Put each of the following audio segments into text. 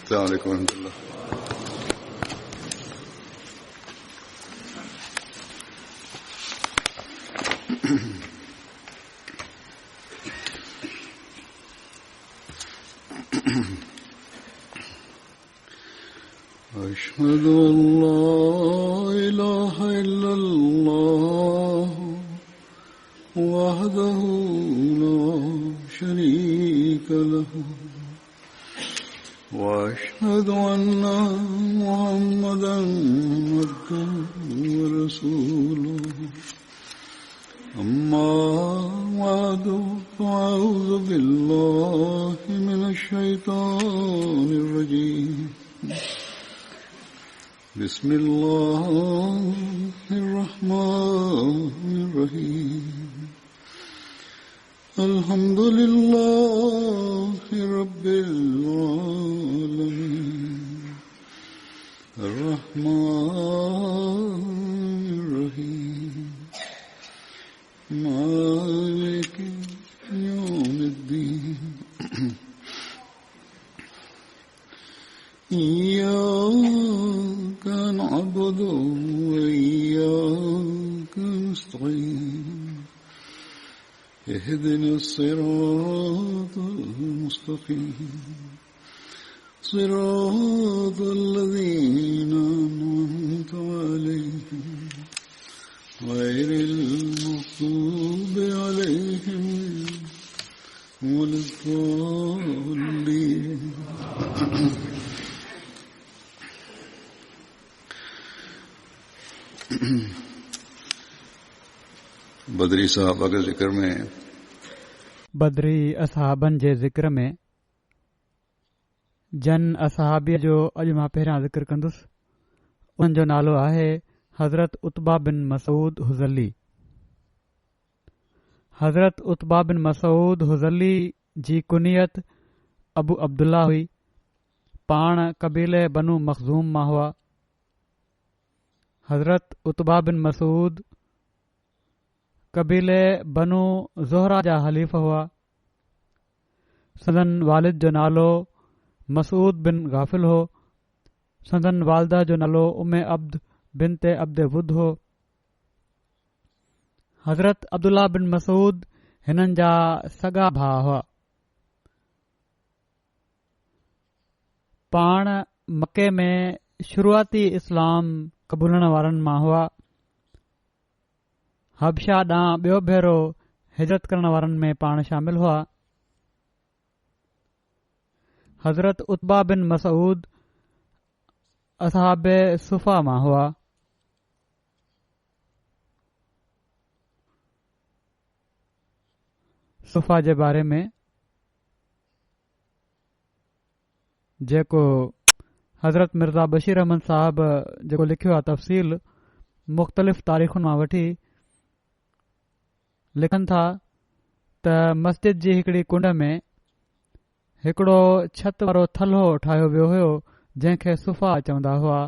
السلام عليكم ورحمة الله. أشهد أن لا إله إلا الله وحده لا شريك له وأشهد أن محمدا عبده ورسوله أما بعد فأعوذ بالله من الشيطان الرجيم بسم الله الرحمن الرحيم الحمد لله رب العالمين الرحمن الرحيم مالك يوم الدين إياك نعبد وإياك نستعين اهدنا الصراط المستقيم صراط الذين أنعمت عليهم غير المغضوب عليهم ولا الضالين. बदरी साहबा के ज़िक्र में बदरी असहाबनि जे ज़िक्र में जन असहाबीअ जो अॼु मां पहिरियां ज़िक्र कंदुसि. उन्हनि जो नालो आहे हज़रत उत्बा बिन मसूद हुज़ली. हज़रत उत्बा बिन मसूद हुज़ली जी कुनियत अबू अब्दुल्ला हुई. पाण कबीले बनु मखज़ूम मां हुआ. हज़रत उत्बा बिन मसूद कबीले बनु ज़ोहरा जा हलीफ़ हुआ. संदन वालिद जो नालो मसूद बिन गाफ़िल हो. संदन वालदा जो नालो उम्मे अब्द बिनते अब्द वुद हो. हज़रत अब्दुल्ला बिन मसूद हिननि जा सगा भाउ हुआ. पाण मके में शुरूआती इस्लाम क़बूलण वारनि मां हुआ. हबशा ॾांहुं ॿियो भेरो हिजरत करण वारनि में पाण शामिल हुआ. हज़रत उत्बा बिन मसूद असहाबे सुफ़ा मां हुआ. सुफ़ा जे बारे में जेको हज़रत मिर्ज़ा बशीर अहमद साहब जेको लिखियो आहे तफ़सील मुख़्तलिफ़ तारीख़ुनि मां वठी लिखनि था त मस्जिद जी हिकड़ी कुंड में हिकड़ो छत वारो थल्हो ठाहियो वियो हुयो जंहिंखे सुफ़ा चवंदा हुआ.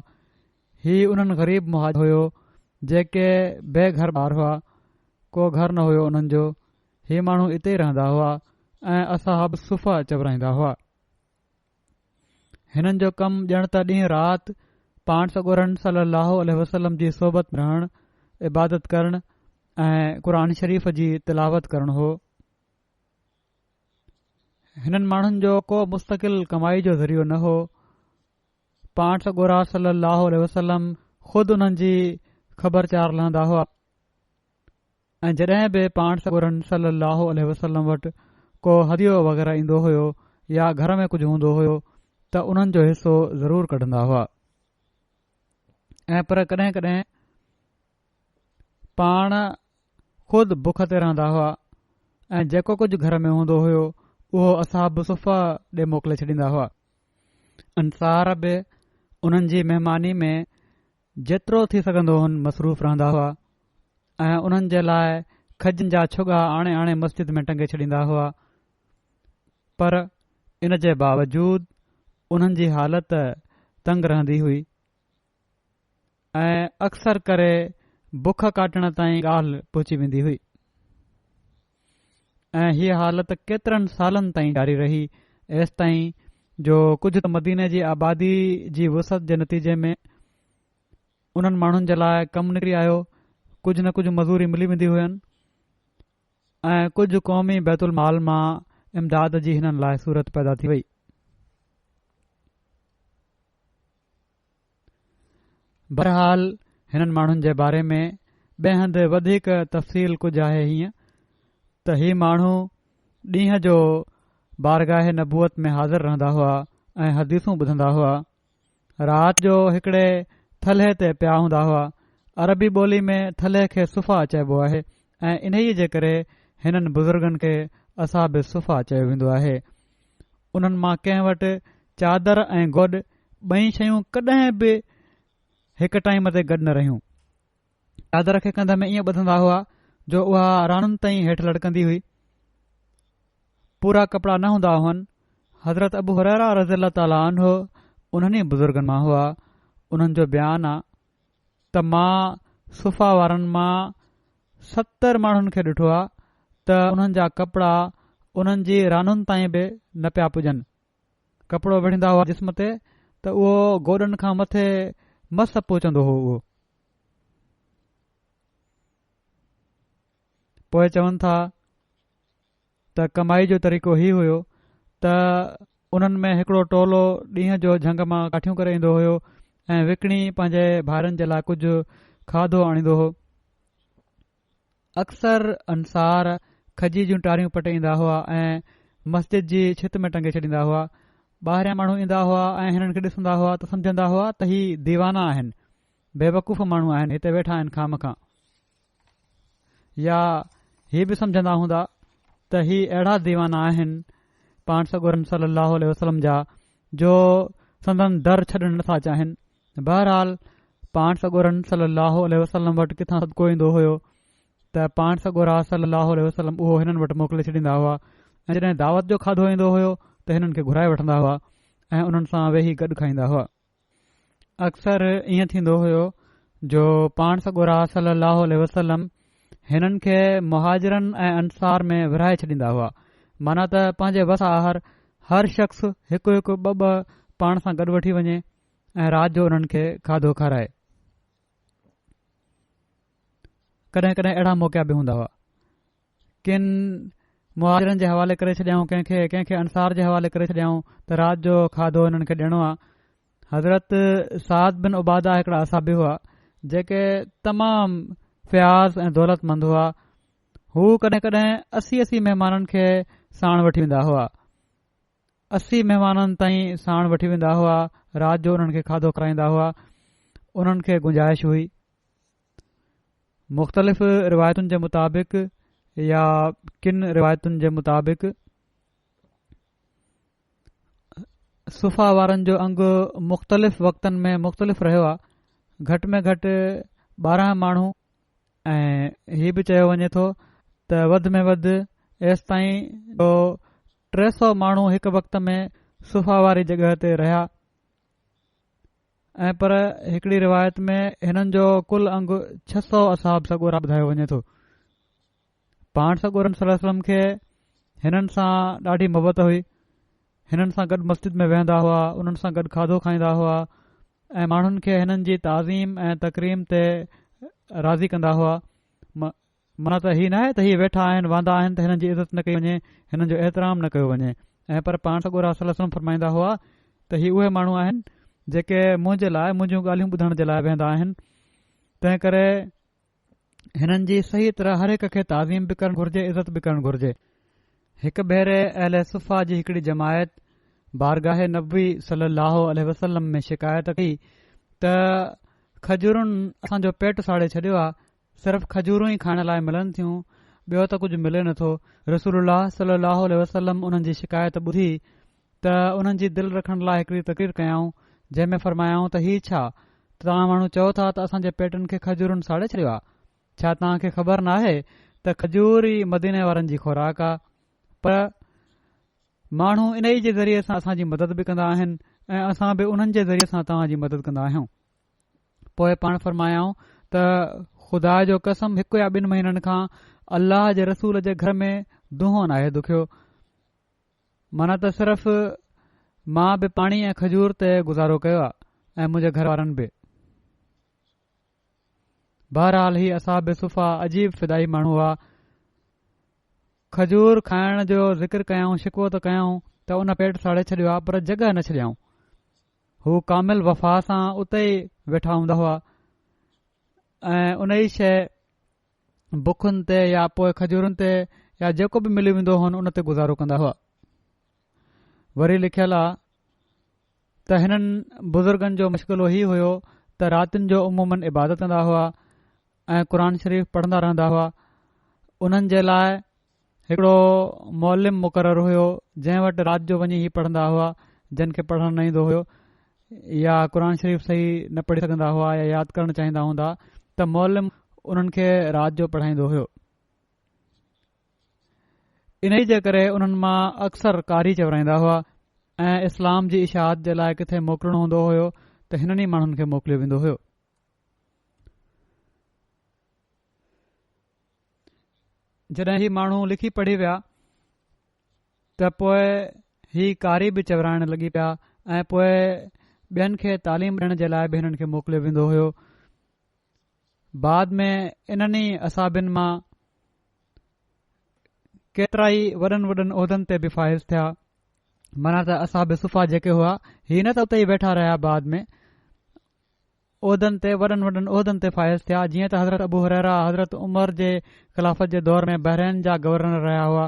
ही उन्हनि ग़रीब मुहाजिर हुयो जेके बेघर ॿार हुआ. को घर न हुयो उन्हनि जो. ही माण्हू इते ई रहंदा हुआ ऐं असहाब सुफ़ा चवराईंदा हुआ. हिननि जो कमु ॼण त ॾींहुं राति पाण सॻोरनि सल्लल्लाहु अलैहि वसल्लम जी सोबत में रहणु, इबादत करणु ऐं क़ुर शरीफ़ जी तिलावत करणु हो. हिननि माण्हुनि जो को मुस्तक़िल कमाई जो ज़रियो न हो. पाण सॻोरा सल्लल्लाहु अलैहि वसल्लम ख़ुदि उन्हनि जी ख़बरचार लहंदा हुआ ऐं जॾहिं बि पाण सॻोरनि सल्लल्लाहु अलैहि वसल्लम वटि को हदियो वग़ैरह ईंदो हुयो या घर में कुझु हूंदो हुयो त उन्हनि जो हिसो ज़रूर कढंदा हुआ. ऐं पर कॾहिं कॾहिं पाण ख़ुदि बुख ते रहंदा हुआ ऐं जेको कुझु घर में हूंदो हुयो उहो असहाब सुफ़ा ॾे मोकिले छॾींदा हुआ. अंसार बि उन्हनि जी महिमानी में जेतिरो थी सघंदो हुन मसरूफ़ रहंदा हुआ ऐं उन्हनि जे लाइ खजनि जा छुगा आणे आणे मस्जिद में टंगे छॾींदा हुआ. पर इन जे बावजूद उन्हनि जी हालति तंग रहंदी हुई ऐं अक्सर करे बुख काटण ताईं ॻाल्हि पहुची वेंदी हुई. ऐं हीअ हालति केतिरनि सालनि ताईं जारी रही एसि ताईं जो कुझु त मदीने जी आबादी जी वुसत जे नतीजे में उन्हनि माण्हुनि जे लाइ कमु निकिरी आयो, कुझु न कुझु मज़ूरी मिली वेंदी हुयनि ऐं कुझु क़ौमी बैतुल माल मां इमदाद जी हिननि लाइ सूरत पैदा थी वई। बहरहाल हिननि माण्हुनि जे बारे में ॿिए हंधि वधीक तफ़सील कुझु आहे हीअं त ही माण्हू ॾींहं जो बारगाह नबूअत में हाज़िर रहंदा हुआ ऐं हदीसूं ॿुधंदा हुआ। राति जो हिकड़े थल्हे ते पिया हूंदा हुआ। अरबी ॿोली में थल्हे खे सुफ़ा चइबो आहे ऐं इन्हीअ जे करे हिननि बुज़ुर्गनि खे असाब सुफ़ा चयो वेंदो आहे। उन्हनि मां कंहिं वटि चादर ऐं गॾु ॿई शयूं कॾहिं बि हिकु टाइम ते गॾु न रहियूं। चादर खे कंध में ईअं ॿधंदा हुआ जो उहा राणुनि ताईं हेठि लटकंदी हुई। पूरा कपड़ा न हूंदा हुअनि। हज़रत अबू हुरैरा रज़ियल्लाहु ताला अन्हु उन्हनि बुज़ुर्गनि मां हुआ। उन्हनि जो बयानु आहे त मां सुफ़ा वारनि मां 70 माण्हुनि खे ॾिठो आहे त उन्हनि जा कपड़ा उन्हनि जी रानुनि ताईं बि न पिया पुॼनि। कपिड़ो विढ़ंदा हुआ जिस्म ते त उहो गोॾनि खां मथे मस पहुचंदो हो। उहो पोइ चवनि था त कमाई जो तरीक़ो ही हुयो त उन्हनि में हिकड़ो टोलो ॾींहं जो झंग मां काठियूं करे ईंदो हुयो ऐं विकणी पंहिंजे भाइरनि जे लाइ कुझु खाधो आणींदो हो। अक्सर अंसार खजी जूं टारियूं पटे ईंदा हुआ ऐं मस्जिद जी छित में टंगे छॾींदा हुआ। ॿाहिरियां माण्हू ईंदा हुआ ऐं हिननि खे ॾिसंदा हुआ त सम्झंदा हुआ त ही दीवाना आहिनि, बेवकूफ़ माण्हू आहिनि, हिते वेठा आहिनि खाम खां। या ही बि सम्झंदा हूंदा त ही अहिड़ा दीवाना आहिनि पाण सॻोरन सल्लल्लाहु अलैहि वसल्लम जा जो संदन दर छॾणु नथा चाहिनि। बहरहाल पाण सॻोरन सल्लल्लाहु अलैहि वसल्लम वटि किथां सदको ईंदो हुयो त पाण सॻोरा सल्लल्लाहु अलैहि वसल्लम उहो हिननि वटि मोकिले छॾींदा हुआ ऐं जॾहिं दावत जो खाधो ईंदो हुयो त हिननि खे घुराए वठंदा हुआ ऐं उन्हनि सां वेही गॾु खाईंदा हुआ। अक्सर ईअं थींदो हुयो जो पाण सॻोरा सल्लल्लाहु अलैहि वसल्लम हिननि खे मुहाजिरनि ऐं अंसार में विरहाए छॾींदा हुआ। माना त पंहिंजे वसाहर हर शख़्स हिकु हिकु ॿ पाण सां गॾु वठी वञे ऐं राति जो उन्हनि खे खाधो खाराए। कॾहिं कॾहिं अहिड़ा मौक़ा बि हूंदा हुआ किन मुहाजिरनि जे हवाले करे छॾियाऊं, कंहिंखे अंसार जे हवाले करे छॾियाऊं त राति जो खाधो हिननि खे ॾियणो आहे। हज़रत साद बिन उबादा हिकड़ा असाबी हुआ जेके तमामु फयाज़ ऐं दौलतमंद हुआ। हू कॾहिं कॾहिं 80 महिमाननि खे साण वठी वेंदा हुआ। 80 महिमाननि ताईं साण वठी वेंदा हुआ। राति जो उन्हनि खे खाधो खाराईंदा हुआ। उन्हनि खे गुंजाइश हुई। मुख़्तलिफ़ रिवायतुनि जे मुताबिक़ या किन रिवायतुनि जे मुताबिक़ सुफ़ा वारनि जो अंगु मुख़्तलिफ़ वक़्तनि में मुख़्तलिफ़ रहियो आहे। घटि में घटि 12 माण्हू ऐं हीउ बि चयो वञे थो त वधि में वधि एसि ताईं जो 300 माण्हू हिकु वक़्त में सुफ़ा वारी जॻह ते रहिया ऐं पर हिकड़ी रिवायत में हिननि जो कुल अंगु 600 असहाब सॻोरा ॿुधायो वञे थो। पाण सॻोरन सल्लल्लाहु अलैहि वसल्लम खे हिननि सां ॾाढी मोहबत हुई। हिननि सां गॾु मस्जिद में वेहंदा हुआ, उन्हनि सां गॾु खाधो खाईंदा हुआ ऐं माण्हुनि खे हिननि जी ताज़ीम ऐं तकरीम ते राज़ी कंदा हुआ। माना त हीउ न आहे त हीउ वेठा आहिनि, वांदा आहिनि त हिननि जी इज़त न कई वञे, हिननि जो एतिराम न कयो वञे। ऐं पर पाण सॻोरा सल्लल्लाहु अलैहि वसल्लम फरमाईंदा हुआ त हीउ उहे माण्हू आहिनि जेके मुंहिंजे लाइ मुंहिंजियूं ॻाल्हियूं ॿुधण जे लाइ वेहंदा आहिनि। तंहिं करे हिननि जी सही तरह हर हिक खे ताज़ीम बि करणु घुर्जे, इज़त बि करणु घुर्जे। हिकु भेरे अहले सुफ़ा जी हिकड़ी जमायत बारगाह नबी सल्लल्लाहु अलैहि वसल्लम में शिकायत कई त खजूरुनि असांजो पेट साड़े छॾियो आहे, सिर्फ़ खजूरूं ई खाइण लाइ मिलनि थियूं, ॿियो त कुझु मिले नथो। रसूलुल्लाह सल्लल्लाहु अलैहि वसल्लम उन्हनि जी शिकायत ॿुधी त उन्हनि जी दिलि रखण लाइ हिकड़ी तक़रीर कयाऊं जंहिं में फरमायाऊं त हीउ छा तव्हां माण्हू चओ था त असांजे पेटनि खे खजूरुनि साड़े छॾियो आहे? छा तव्हांखे ख़बर नाहे त खजूर ई मदीने वारनि जी खुराक आहे? पर माण्हू इन ई जे ज़रिए सां असांजी मदद बि कंदा आहिनि ऐं असां बि उन्हनि जे ज़रिए सां तव्हांजी मदद कंदा आहियूं। पोइ पाण फरमायाऊं त ख़ुदा जो कसम 1 या 2 महीननि खां अल्लाह जे रसूल जे घर में दुहो नाहे दुखियो। माना त सिर्फ़ मां बि पाणी ऐं खजूर ते गुज़ारो कयो आहे ऐं मुंहिंजे घर वारनि बि। बहरहाल ही असहाब सुफ़ा अजीब फिदाई माण्हू हुआ। खजूर खाइण जो ज़िक्र कयऊं, शिकवो त कयऊं त उन पेट साड़े छॾियो आहे, पर जॻह न छॾियऊं। हू कामिल वफ़ा सां उते ई वेठा हूंदा हुआ ऐं उन ई शइ बुखुनि ते या पोइ खजूरनि ते या जेको बि मिली वेंदो हुन उन ते गुज़ारो कंदा हुआ। वरी लिखियलु आहे त हिननि बुज़ुर्गनि जो मुश्किलो ही हुयो त रातिनि जो उमूमन इबादत कंदा हुआ ऐं क़ुर शरीफ़ पढ़ंदा रहंदा हुआ। उन्हनि जे लाइ हिकिड़ो मौलिम मुक़ररु हुयो जंहिं वटि राति जो वञी ही पढ़ंदा हुआ। जिन खे पढ़णु न ईंदो हुयो या क़ुर शरीफ़ सही न पढ़ी सघंदा हुआ या यादि करणु चाहींदा हूंदा त मौलिम उन्हनि खे राति जो पढ़ाईंदो हुयो। इन ई जे करे उन्हनि मां अक्सर कारी चवराईंदा हुआ ऐं इस्लाम जी इशाहत जे लाइ किथे मोकिलणो हूंदो हुयो त हिननि ई माण्हुनि खे मोकिलियो वेंदो हुयो। जॾहिं ही माण्हू लिखी पढ़ी विया त पोइ ही कारी बि चवराइण लॻी पिया ऐं पोइ ॿियनि खे तालीम ॾियण जे लाइ बि हिननि खे मोकिलियो वेंदो हुयो। बाद में इन्हनि ई असाबिन मां केतिरा ई वॾनि वॾनि उहिदनि ते बि फ़ाइज़ थिया। माना त असाब सुफ़ा जेके हुआ ही न त उते ई वेठा रहिया, बाद में उहिदनि ते वॾनि वॾनि उहिदनि ते फ़ाइज़ थिया। जीअं त हज़रत अबू हुरैरा हज़रत उमर जे ख़िलाफ़त जे दौर में बहरैन जा गवर्नर रहिया हुआ।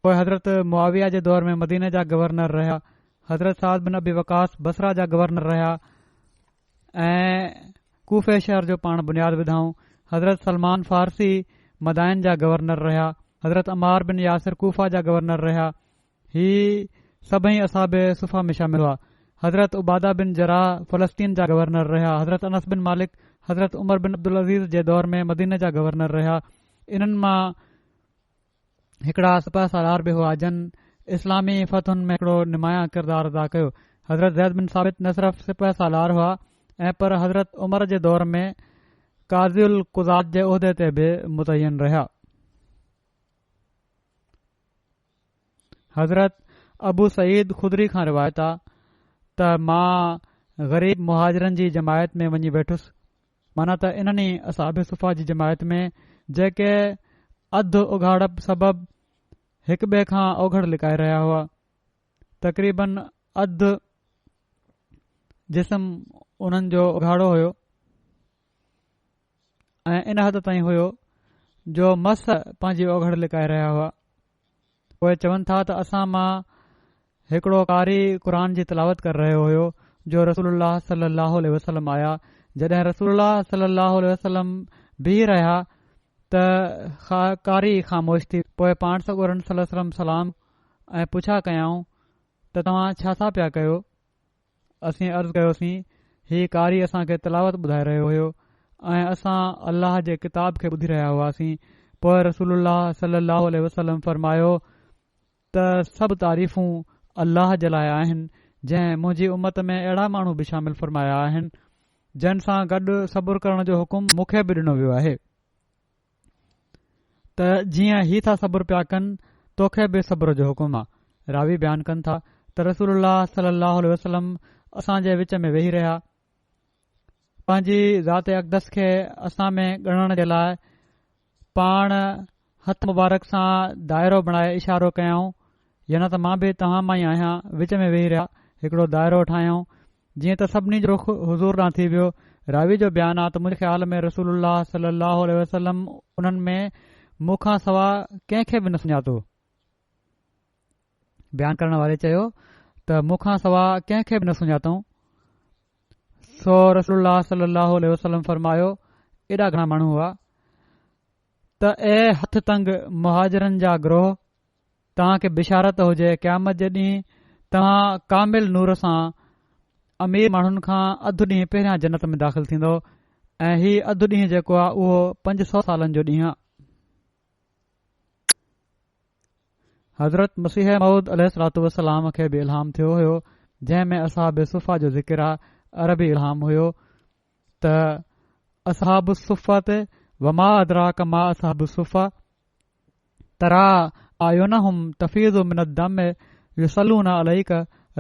पोइ हज़रत मुआविया जे दौर में मदीने जा गवर्नर रहिया। हज़रत साद बिन अबी वकास बसरा जा गवर्नर रहिया ऐं कूफे शहर जो पाण बुनियाद विधाऊं। हज़रत सलमान फारसी मदाइन जा गवर्नर रहिया। हज़रत अमार बिन यासिर कूफा जा गवर्नर रहिया। ही सभई असाब सुफ़ा में शामिल हुआ। हज़रत उबादा बिन जराह फ़लस्तीन जा गवर्नर रहिया। हज़रत अनस बिन मालिक हज़रत उमर बिन अब्दुल अज़ीज़ जे दौर में मदीने जा गवर्नर रहिया। इन्हनि मां हिकिड़ा सिपह सालार बि हुआ जन इस्लामी फ़तहुनि में हिकिड़ो निमाया किरदार अदा कयो। हज़रत ज़ैद बिन साबित न सिर्फ़ सिपह सालार हुआ ऐं पर हज़रत उमर जे दौर में काज़िउल कुज़ात जे उहिदे ते बि मुतयन रहिया। हज़रत अबू सईद खुदरी खां रिवायत आहे त मां ग़रीब मुहाजिरनि जी जमायत में वञी वेठुसि। माना त इन्हनि ई असाब सुफ़ा जी जमायत में जेके अधु उघाड़प सबबि हिक ॿिए खां ओघड़ लिकाए रहिया हुआ। तक़रीबन अधु जिस्म उन्हनि जो उघाड़ो हुयो ऐं इन हद ताईं हुयो जो मस पंहिंजी ओघड़ लिकाए रहिया हुआ। पोइ चवनि था त असां मां हिकिड़ो कारी क़ुर जी तिलावत करे रहियो हुयो जो रसूलुल्लाह सल्लल्लाहु अलैहि वसल्लम आया। जॾहिं रसूलुल्लाह सल्लल्लाहु अलैहि वसल्लम बीह रहिया त कारी ख़ामोश थी। पोइ पाण सॻोरन सल्लल्लाहु अलैहि वसल्लम सलाम ऐं पुछा कयाऊं त तव्हां छा था पिया कयो। असीं अर्ज़ु कयोसीं ही कारी असां खे तिलावत ॿुधाए रहियो हुयो ऐं असां अल्लाह जे किताब खे ॿुधी रहिया हुआसीं। पोइ रसूलुल्लाह सल्लल्लाहु अलैहि वसल्लम फरमायो त सभु तारीफ़ूं अल्लाह जे लाइ आहिनि जंहिं मुंहिंजी उमत में अहिड़ा माण्हू बि शामिल फरमाया आहिनि जिन सां गॾु सबुर करण जो हुकुम मूंखे बि ॾिनो वियो आहे त जीअं ही था सबुर पिया कनि तोखे बि सबुर जो हुकुम आहे। रावी बयानु कनि था त रसूलुल्लाह सल्लल्लाहु अलैहि वसल्लम असां जे विच में वेही रहिया। पंहिंजी ज़ात अक़दस खे असां में ॻणण जे लाइ पाण हथ मुबारक सां दाइरो बणाए इशारो कयऊं या न त मां बि तव्हां मां ई आहियां। विच में वेही रहिया, हिकिड़ो दाइरो ठाहियऊं जीअं त सभिनी जो रुख हुज़ूर ॾांहुं थी वियो। रावी जो बयानु आहे त मुंहिंजे ख़्याल में रसूलुल्लाह सल्लल्लाहु अलैहि वसल्लम उन्हनि में मूंखां सवाइ कंहिंखे बि न सुञातो। बयानु करण वारे चयो त मूंखां सवाइ कंहिंखे बि न सुञातऊं। सो रसूलुल्लाह सल्लल्लाहु अलैहि वसल्लम फरमायो एॾा घणा माण्हू हुआ त ए हथ तंग मुहाजिरनि जा ग्रोह, तव्हां खे बिशारत हुजे क़यामत जे ॾींहुं तव्हां कामिल नूर सां अमीर माण्हुनि खां अधु ॾींहुं पहिरियां जन्नत में दाख़िल थींदो ऐं हीउ अधु ॾींहुं जेको आहे उहो 500 सालनि जो ॾींहुं आहे। हज़रत मसीह मऊद अलैहिस्सलातु वस्सलाम खे बि इल्हाम थियो हुयो जंहिं में असहाब सुफ़ा जो ज़िक्र आहे। अरबी इल्हाम हुयो त असहाब सुफ़त वमा अदराक मा असहाब सुफ़ा तरा आयुनहुम तफीज़ु मिन अद्दम युसल्लूना अलैक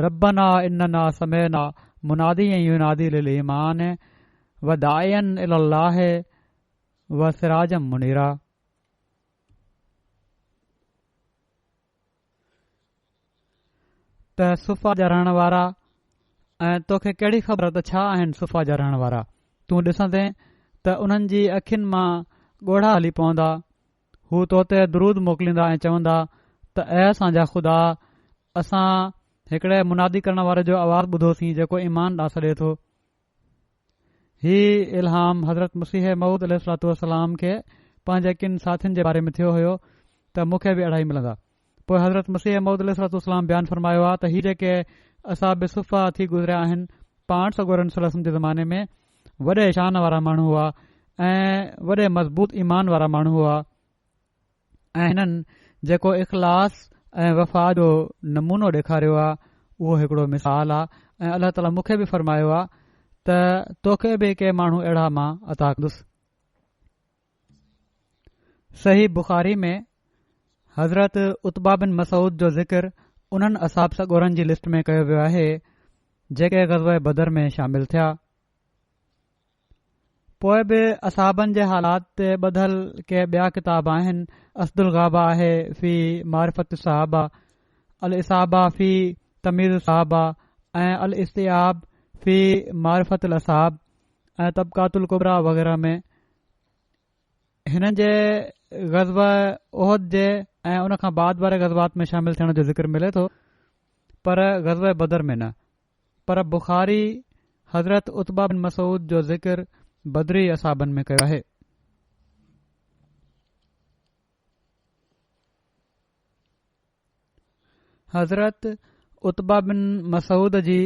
रब्बना इन्नना समेना मुनादी युनादी लिल ईमान व दायन इलल्लाह व सिराजम मुनीरा। त सुफ़ा जा रहण वारा ऐं तोखे कहिड़ी ख़बर त छा आहिनि सुफ़ा जा रहण वारा। तूं ॾिसंदे त उन्हनि जी अखियुनि मां ॻोढ़ा हली पवंदा। हू तो ते दरूद मोकिलींदा ऐं चवंदा त ऐं असांजा ख़ुदा, असां हिकिड़े मुनादी करण वारे जो आवाज़ ॿुधोसीं जेको ईमान ॾांहुं सॾे थो। ही इल्हाम हज़रत मसीह मऊद अलैहिस्सलाम खे पंहिंजे किन साथियुनि जे बारे में थियो हुयो त मूंखे बि अढ़ाई मिलंदा। पोइ हज़रत मसीह मऊद अलैहिस्सलाम बयानु फ़रमायो आहे त ही जेके असाब सुफ़ा थी गुज़रिया आहिनि पाण सगोर रसूल जे ज़माने में वॾे शान वारा माण्हू हुआ ऐं वॾे मज़बूत ईमान वारा माण्हू हुआ ऐं हिननि जेको इख़लास ऐं वफ़ा जो नमूनो ॾेखारियो आहे उहो हिकिड़ो मिसाल आहे। ऐं अल्लाह ताला मूंखे बि फ़रमायो आहे त तोखे बि के माण्हू अहिड़ा मां अता कंदुसि। सही बुख़ारी में हज़रत उत्बा बिन मसूद जो ज़िक्र उन्हनि असाब सगोरनि जी लिस्ट में कयो वियो आहे जेके ग़ज़वे बदर में शामिल थिया। पोइ बि असाबनि जे हालात ते ॿधल के ॿिया किताब आहिनि। असदुल गाबा आहे फ़ी मारिफत सहाबा, अल इसाबा फ़ी तमीज़ सहाबा ऐं अल इस्तियाब फ़ी मारिफत अल असाब ऐं तबकातुल कुबरा वग़ैरह में हिन जे ग़ज़व उहद जे ऐं उन खां बाद वारे ग़ज़वात में शामिल थियण जो ज़िक्र मिले थो, पर ग़ज़व बदर में न। पर बुख़ारी हज़रत उत्बा बिन मसूद जो ज़िक्र बदरी असाबनि में कयो आहे। हज़रत उत्बा बिन मसूद जी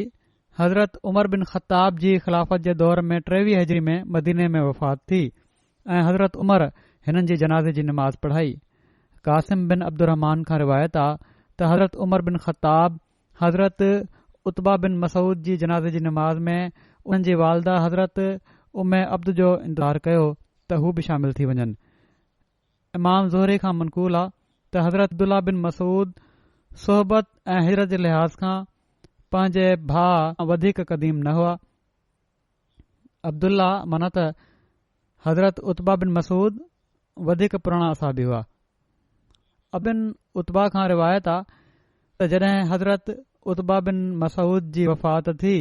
हज़रत उमर बिन ख़त्ताब जी ख़िलाफ़त जे दौर में 23 हिजरी में मदीने में वफ़ात थी ऐं हज़रत उमर हिननि जी जनाज़े जी नमाज़ पढ़ाई। कासिम बिन अब्दुर्रहमान खां रिवायत आहे त हज़रत उमर बिन ख़त्ताब हज़रत उत्बा बिन मसूद जी जनाज़े जी नमाज़ में उन्हनि जी वालदा हज़रत उमे अब्द जो इंतज़ार कयो त हू बि शामिल थी वञनि। इमाम ज़ोहरी खां मनक़ूल आहे त हज़रत अब्दुल्ला बिन मसूद सोहबत ऐं हिजरत जे लिहाज़ खां पंहिंजे भाउ वधीक क़दीम न हुआ। अब्दुल्ला माना त हज़रत उत्बा बिन मसूद वधीक पुराणा असाबी हुआ। अबिन उत्बा खां रिवायत आहे त जॾहिं हज़रत उत्बा बिन मसूद जी वफ़ात थी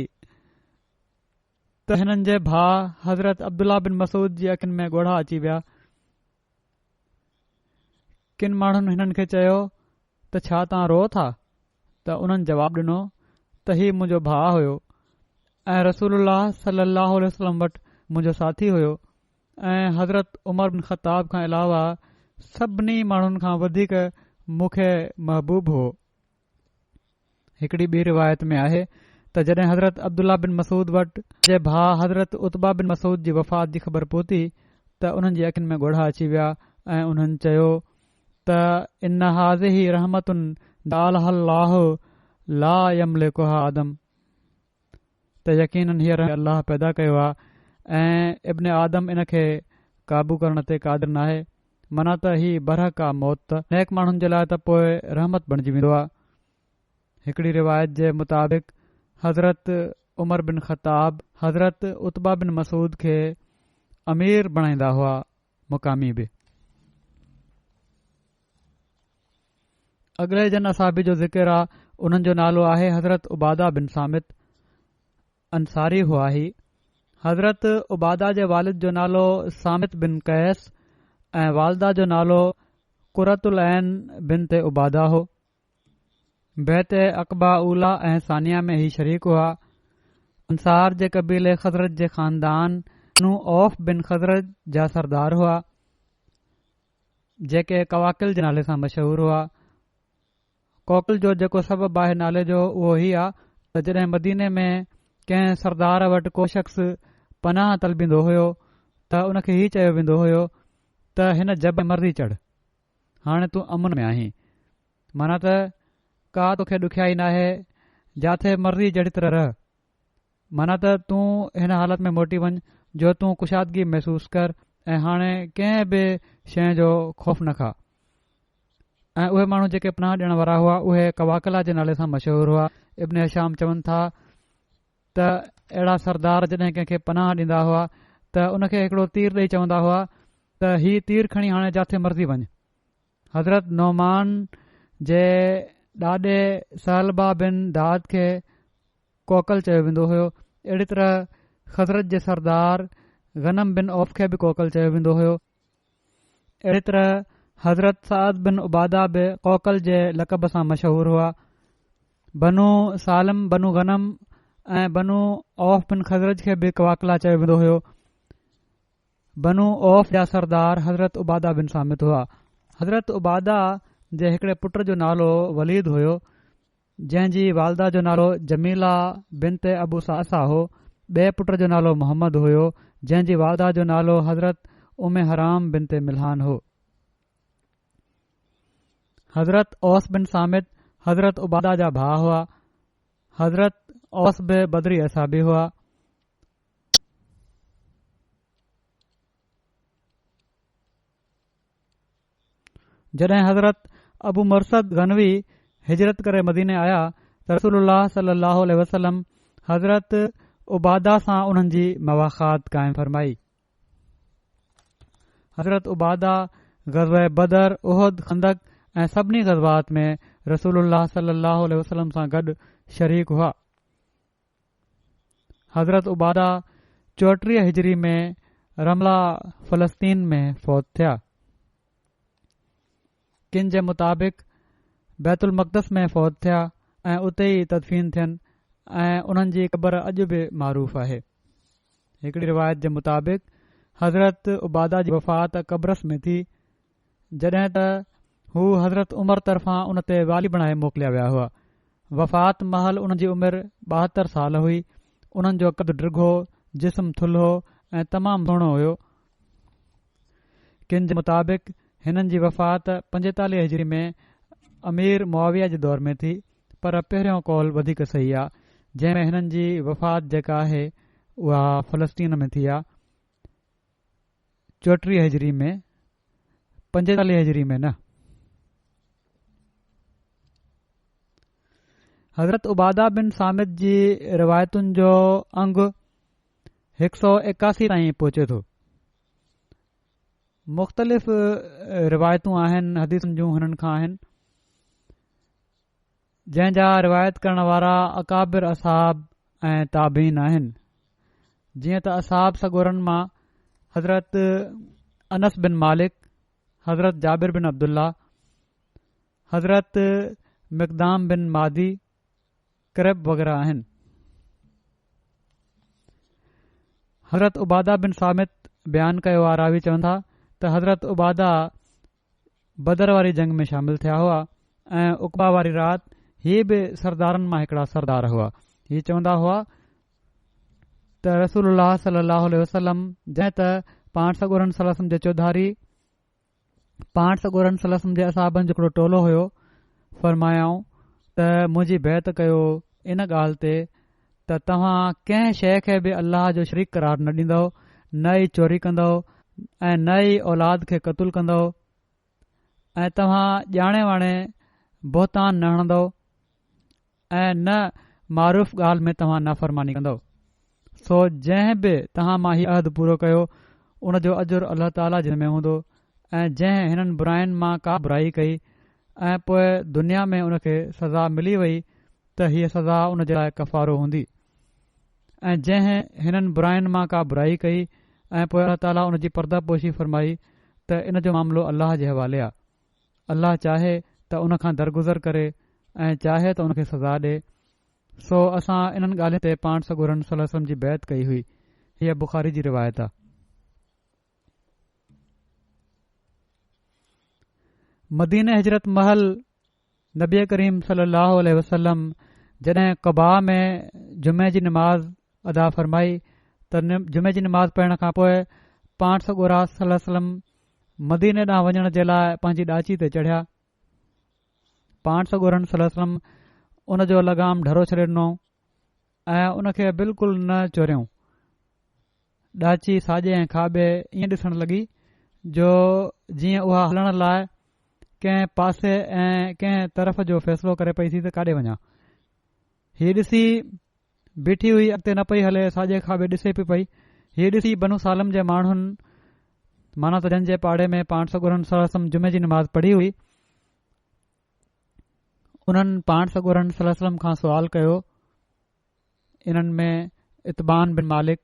त हिननि जे भाउ हज़रत अब्दुल्ला बिन मसूद जी अखियुनि में ॻोढ़ा अची विया। किन माण्हुनि हिननि खे चयो त छा तव्हां रो था? त उन्हनि जवाबु ॾिनो त ही मुंहिंजो भाउ हुयो ऐं रसूलुल्लाह सल्लल्लाहु अलैहि वसल्लम वटि मुंहिंजो साथी हुयो ऐं हज़रत उमर बिन ख़त्ताब खां अलावा सभिनी माण्हुनि खां वधीक मूंखे महबूब हो। हिकड़ी ॿी रिवायत में आहे त जॾहिं हज़रत अब्दुल्ला बिन मसूद वटि जे भाउ हज़रत उत्बा बिन मसूद जी वफ़ात जी ख़बर पहुती त उन्हनि जी अखियुनि में ॻोढ़ा अची विया ऐं उन्हनि चयो त इन हाज़िही रहमतुन दालहल्लाहु ला यमलिकुहा आदम, त यकीनन हीअ अल्लाह पैदा कयो आहे ऐं इब्न आदम इन खे क़ाबू करण ते क़ादिर नाहे। माना त ही बरहक आहे मौत त नेक माण्हुनि जे लाइ त पोइ रहमत बणिजी वेंदो आहे। हिकड़ी रिवायत जे मुताबिक़ हज़रत उमर बिन ख़त्ताब हज़रत उत्बा बिन मसूद खे अमीर बणाईंदा हुआ, मुकामी बि। अॻिले जन असाबी जो ज़िक्र आहे, उन्हनि जो नालो आहे हज़रत उबादा बिन सामित, अंसारी हुआ ही। हज़रत उबादा जे वालिद जो नालो सामित बिन कैस ऐं वालदा जो नालो कुरतुल ऐन बिनते उबादा हो। बैत अक़बा उला ऐं सानिया में ही शरीक हुआ। अंसार जे कबीले खज़रत जे ख़ानदान नू औफ बिन खज़रत जा सरदार हुआ जेके कवाकिल जे नाले सां मशहूर हुआ। कोकिल जो जेको सबबु आहे नाले जो उहो ही आहे त जॾहिं मदीने में कंहिं सरदार वटि को शख़्स पनाह तलबींदो हुयो त उन खे ही चयो वेंदो हुयो त हिन जब मर्ज़ी चढ़, हाणे तूं अमुन में आहीं। माना त का तोखे ॾुखियाई नाहे, जिथे मर्ज़ी जहिड़ी तरह रह। माना त तूं हिन हालत में मोटी वञ जो तूं कुशादगी महसूस कर ऐं हाणे कंहिं बि शइ जो ख़ौफ़ न खा। ऐं उहे माण्हू जेके पनाह ॾियण वारा हुआ उहे कवाकला जे नाले सां मशहूर हुआ इब्न हिशाम चवनि था त अहिड़ा सरदार जॾहिं कंहिंखे पनाह ॾींदा हुआ त उनखे हिकिड़ो तीर ॾेई चवंदा हुआ त हीउ तीर खणी हाणे जिथे मर्ज़ी वञ। हज़रत नौमान जे ॾाॾे सहलबा बिन दाद खे कोकल चयो वेंदो हुयो। अहिड़ी तरह हज़रत जे सरदार गनम बिन औफ खे बि कोकल चयो वेंदो हुयो। अहिड़ी तरह हज़रत साद बिन उबादा बि कोकल जे लक़ब सां मशहूरु हुआ। बनू सालम बनू गनम ऐं बनू औफ बिन खज़रत खे बि कवाकला चयो वेंदो हुयो। बनू औफ जा सरदार हज़रत उबादा बिन सामित हुआ। हज़रत उबादा जे हिकड़े पुट जो नालो वलीद हुयो, जंहिंजी वालदा जो नालो जमीला बिनत अबू सासा हो। ॿिए पुट जो नालो मोहम्मद हुयो, जंहिंजी वालदा जो नालो हज़रत उमे हराम बिनत मिल्हान हो। हज़रत औस बिन सामित हज़रत उबादा जा भाउ हुआ। हज़रत औस बि बदरी असाबी हुआ। जॾहिं हज़रत अबू मुरसद गनवी हिजरत करे मदीने आया त रसूलुल्लाह सल्लल्लाहु अलैहि वसल्लम हज़रत उबादा सां उन्हनि जी मवाख़ात क़ाइम फरमाई। हज़रत उबादा ग़ज़वे बदर, उहद, खंदक ऐं सभिनी ग़ज़वात में रसूलुल्लाह सल्लल्लाहु अलैहि वसल्लम सां गॾु शरीक हुआ। हज़रत उबादा 34 हिजरी में रमला फ़लस्तीन में फ़ौत थिया। किन जे मुताबिक़ बैतुल मक़दस में फ़ौत थिया ऐं उते ई तदफ़ीन थियनि ऐं उन्हनि जी क़बर अॼु बि मरूफ़ आहे। हिकड़ी रिवायत जे मुताबिक़ हज़रत उबादा जी वफ़ात कब्रस में थी, जॾहिं त हू हज़रत उमर तरफ़ां उन ते वाली बणाए मोकिलिया विया हुआ। वफ़ात महल उन जी उमिरि 72 साल हुई। उन्हनि जो कद डिघो, जिस्म थुल्हो ऐं तमामु सुहिणो हुयो। किन जे मुताबिक़ हिननि जी वफ़ात 45 हिजरी में अमीर मुआविया जे दौर में थी, पर पहिरियों कौल वधीक सही आहे, जंहिं में हिननि जी वफ़ात जेका आहे उहा फ़लस्तीन में थी आहे, 34 हिजरी में, 45 हिजरी में न। हज़रत उबादा बिन सामित जी रिवायतुनि जो अंग 181 ताईं पहुचे थो। मुख़्तलिफ़ रिवायतूं आहिनि, हदीसुनि जूं हिननि खां आहिनि, जंहिंजा रिवायत करण वारा अकाबिर असहाब ऐं ताबीन आहिनि। जीअं त असहाब सगोरनि मां हज़रत अनस बिन मालिक, हज़रत जाबिर बिन अब्दुल्ला, हज़रत मिक़दाम बिन मादी, करब वग़ैरह आहिनि। हज़रत उबादा बिन सामित बयानु कयो आहे, रावी चवनि था त हज़रत उबादा बदर वारी जंग में शामिल थिया हुआ ऐं उकबा वारी राति हीअ बि सरदारनि मां हिकिड़ा सरदार हुआ। हीअ चवंदा हुआ त रसूलुल्लाह सल्लल्लाहु अलैहि वसल्लम जंहिं त पाण सगोरन सलम जे चौधारी पाण सगोरन सलम जे असाबनि जो हिकिड़ो टोलो हुयो, फरमायाऊं त मुंहिंजी बैत कयो इन ॻाल्हि ते त तव्हां कंहिं शइ खे बि अल्लाह जो शरीक करार न ॾींदव, न ई चोरी कंदव ऐं न ई औलाद खे क़तूल कंदव ऐं तव्हां ॼाणे वाणे बोहतान न हणंदव ऐं न मारूफ़ ॻाल्हि में तव्हां नाफ़रमानी कंदव। सो जंहिं बि तव्हां मां हीउ अहद पूरो कयो उन जो अजुर अल्लाह ताला जे में हूंदो ऐं जंहिं हिननि बुराइनि मां का बुराई कई ऐं पोइ दुनिया में उन खे सज़ा मिली वई त हीअ सज़ा उन जे लाइ कफ़ारो हूंदी ऐं जंहिं हिननि बुराइनि मां का बुराई कई ऐं पोइ अल्लाह ताला उन जी पर्दापोशी फरमाई त इन जो मामिलो अल्लाह जे हवाले आहे। अल्लाह चाहे त उन खां दरगुज़र करे ऐं चाहे त उन खे सज़ा ॾे। सो असां इन्हनि ॻाल्हियुनि ते पाण सगोरन सलम जी बैत कई हुई। हीअ बुखारी जी रिवायत आहे। मदीने हिजरत महल नबी करीम सल्लल्लाहु अलैहि वसल्लम जॾहिं कबा में जुमे जी नमाज़ अदा फरमाई त जुमे जी नमाज़ पढ़ण खां पोइ पाण सगोरा सलम मदीने ॾांहुं वञण जे लाइ पंहिंजी ॾाची ते चढ़िया। पाण सगोरन सलम उन जो लगाम ढरो छॾे ॾिनो ऐं उन खे बिल्कुलु न चोरियऊं। ॾाची साॼे ऐं खाॿे ईअं ॾिसण लॻी जो जीअं उहा हलण लाइ कंहिं पासे ऐं कंहिं तरफ़ जो फ़ैसिलो करे पई थी त काॾे वञा। हीअ ॾिसी बीठी हुई, अॻिते न पई हले, साॼे खां बि ॾिसे पई पई। हीअ ॾिसी बनू सालम जे माण्हुनि माना त जंहिं जे पाड़े में पाण सॻोरनि सलम जुमे जी नमाज़ पढ़ी हुई, उन्हनि पाण सॻोरनि सलम खां सुवाल कयो। इन्हनि में इतबान बिन मालिक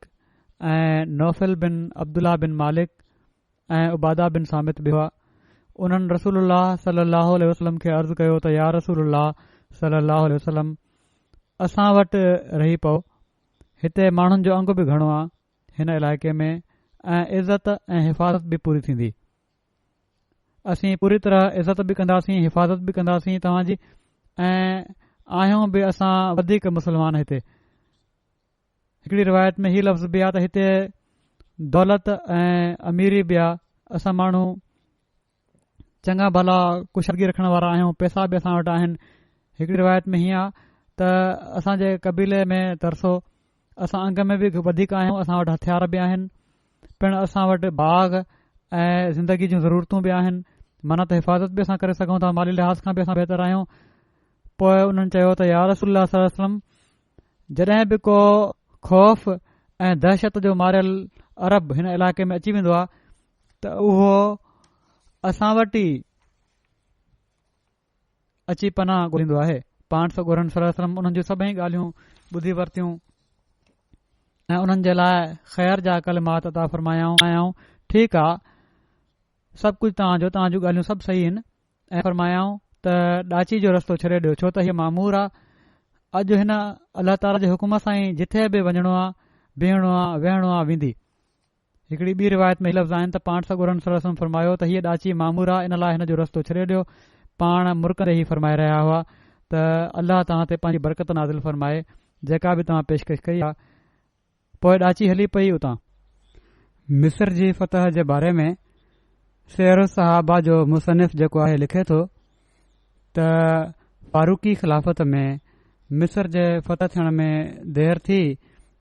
ऐं नौफिल बिन अब्दुल्ला बिन मालिक ऐं उबादा बिन सामित बि हुआ। उन्हनि रसूलुल्लाह सलाहु वसलम खे अर्ज़ु कयो त या रसूलुल्लाह सलाहु वसलम, असां वटि रही पओ। हिते माण्हुनि जो अंग बि घणो आहे हिन इलाइक़े में, ऐं इज़त ऐं हिफ़ाज़त बि पूरी थींदी। असीं पूरी तरह इज़त बि कंदासीं, हिफ़ाज़त बि कंदासीं तव्हांजी, ऐं आहियूं बि असां वधीक मुस्लमान हिते। हिकिड़ी रिवायत में हीअ लफ़्ज़ बि आहे त हिते दौलत ऐं अमीरी बि आहे। असां माण्हू चङा भला कुशलगी रखण वारा आहियूं, पैसा बि असां वटि आहिनि। हिकिड़ी रिवायत में हीअं आहे त असांजे कबीले में तरसो, असां अंग में बि वधीक आहियूं, असां वटि हथियार बि आहिनि, पिण असां वटि बाग़ ऐं ज़िंदगी जूं ज़रूरतूं बि आहिनि, माना त हिफ़ाज़त बि असां करे सघूं था, माली लिहाज़ खां बि असां बहितर आहियूं। पोइ उन्हनि चयो त या रसूलुल्लाह सल्लल्लाहु अलैहि वसल्लम, जॾहिं बि को ख़ौफ़ ऐं दहशत जो मारियल अरब हिन इलाइक़े में अची वेंदो आहे त उहो असां वटि ई अची पनाह ॻोल्हींदो आहे। पाण सॻोरनि सल्लल्लाहु अलैहि वसल्लम उन्हनि जूं सभई ॻाल्हियूं ॿुधी वरितियूं ऐं उन्हनि जे लाइ ख़ैर जा कलिमात अता फ़रमायाऊं। ठीकु आहे, सभु कुझु तव्हां जूं ॻाल्हियूं सभु सही आहिनि, ऐं फ़रमायाऊं त ॾाची जो रस्तो छॾे ॾियो, छो त हीअ मामूर आहे। अॼु हिन अलाह ताला जे हुकुम सां ई जिथे बि वञणो आहे, बीहणो आहे, वेहणो आहे, वेंदी। हिकिड़ी ॿी रिवायत में लफ़्ज़ आहिनि त पाण सॻोरनि सल्लल्लाहु अलैहि वसल्लम फ़रमायो त हीअ ॾाची मामूर आहे, इन लाइ हिन जो रस्तो छॾे ॾियो। पाण मुल्क ते ई फ़रमाए रहिया हुआ त अल्लाह तव्हां ते पंहिंजी बरकत नाज़िल फ़रमाए, जेका बि तव्हां पेशकश कई आहे। पोइ ॾाची हली पई उतां। मिस्र जी फतह जे बारे में शेर सहाबा जो मुसनिफ़ जेको आहे लिखे थो त फारूकी ख़िलाफ़त में मिस्र जे फतह थियण में देर थी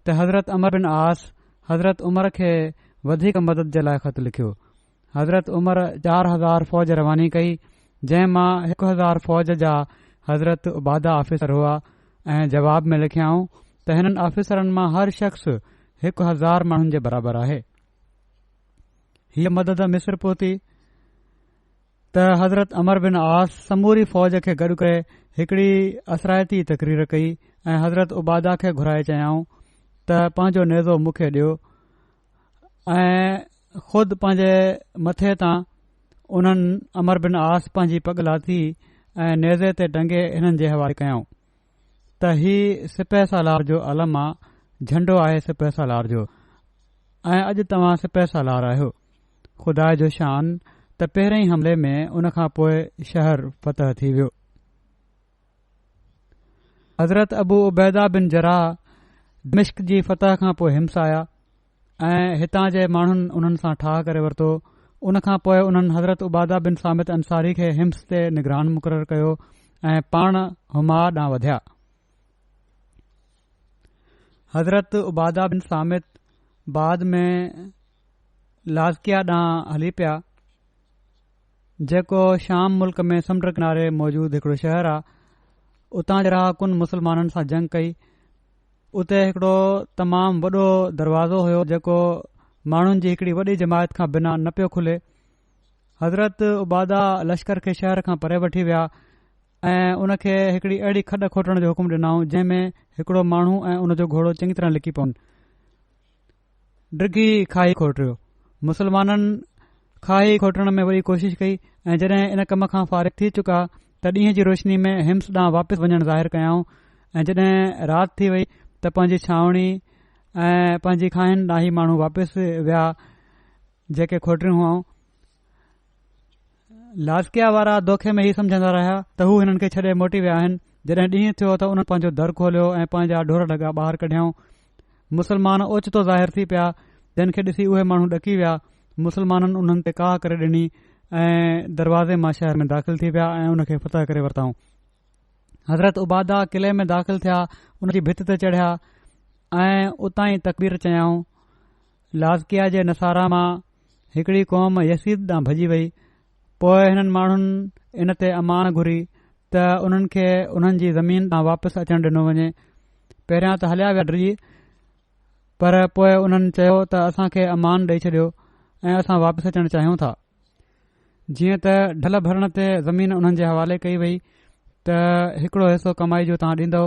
त हज़रत अमर बिन आस हज़रत उमर खे वधीक मदद जे लाइ ख़त लिखियो। हज़रत उमर 4000 फ़ौज रवानी कई, जंहिं मां 1000 फ़ौज जा हज़रत उबादा ऑफिसर हुआ, ऐं जवाब में लिखियाऊं त हिननि ऑफिसरनि मां हर शख़्स 1000 माण्हुनि जे बराबरि आहे। हीअ मदद मिस्र पहुती त हज़रत अमर बिन आस समूरी फ़ौज खे गॾु करे हिकड़ी असरायती तक़रीर कई ऐं हज़रत उबादा खे घुराए चयाऊं त पंहिंजो नेज़ो मूंखे ॾियो, ऐं ख़ुदि पंहिंजे मथे तां उन्हनि अमर बिन आस पंहिंजी पग लाथी ऐं नेज़े ते टंगे हिननि जे हवाले कयाऊं त हीउ सिपह सालार जो अलम आहे, झंडो आहे सिपह सालार जो, ऐं अॼु तव्हां सिपह सालार आहियो। ख़ुदा जो शान त पहिरें ई हमले में उन खां पोइ शहर फतह थी वियो। हज़रत अबू उबैदा बिन जराह दमिश्क जी फतह खां पोइ हिम्स आया ऐं हितां जे माण्हुनि उन्हनि सां ठाह करे वरितो। उन खां पोइ उन्हनि हज़रत उबादा बिन सामित अंसारी खे हिम्स ते निगरान मुक़ररु कयो ऐं पाण हुमा ॾांहुं वधिया। हज़रत उबादा बिन सामित बाद में लाज़किया ॾांहुं हली पिया, जेको शाम मुल्क में समुंड किनारे मौजूदु हिकड़ो शहर आहे। उतां जे रहाकुन मुसलमाननि सां जंग कई। उते हिकड़ो तमामु वॾो दरवाज़ो हुयो जेको माण्हुनि जी हिकड़ी वॾी जमायत खां बिना न पियो खुले। हज़रत उबादा लश्कर खे शहर खां परे वठी विया ऐं उन खे हिकड़ी अहिड़ी खॾ खोटण जो हुकुम ॾिनऊं जंहिं में हिकड़ो माण्हू ऐं उन जो घोड़ो चङी तरह लिकी पवनि। डिघी खाई खोटियो। मुसलमाननि खाई खोटण में वरी कोशिश कई ऐं जॾहिं इन कम खां फारिग थी चुका त ॾींहं जी रोशनी में हिम्स ॾांहुं वापसि वञण ज़ाहिर कयाऊं, ऐं जॾहिं राति थी वई त पंहिंजी छावणी ऐं पंहिंजी खाइनि ॾांहुं ई माण्हू वापसि विया जेके खोटरियूं हुआऊं। लाज़किया वारा दोखे में ई सम्झंदा रहिया त हू हिननि खे छॾे मोटी विया आहिनि। जॾहिं ॾींहुं थियो त उन्हनि पंहिंजो दर खोलियो ऐं पंहिंजा ढोर ढगा ॿाहिरि कढियऊं। मुसलमान ओचितो ज़ाहिर थी पिया, जिन खे ॾिसी उहे माण्हू ॾकी विया। मुसलमाननि उन्हनि ते काह करे ॾिनी ऐं दरवाज़े मां शहर में दाख़िल थी विया ऐं उन खे फतह करे वरिताऊं। हज़रत उबादा किले में दाख़िल थिया, उन जी भित ते चढ़िया ऐं उतां ई तकबीर चयाऊं। लाज़किया जे नसारा मां हिकड़ी क़ौम यसीद ॾांहुं भॼी वई। पोइ हिननि माण्हुनि इन ते अमान घुरी त उन्हनि खे उन्हनि जी ज़मीन तां वापसि अचणु ॾिनो वञे। पहिरियां त हलिया विया डिॼी, पर पोइ उन्हनि चयो त असांखे अमान ॾेई छॾियो ऐं असां वापसि अचणु चाहियूं था। जीअं त ढल भरण ते ज़मीन उन्हनि जे हवाले कई वई त हिकिड़ो हिसो कमाई जो तव्हां ॾींदव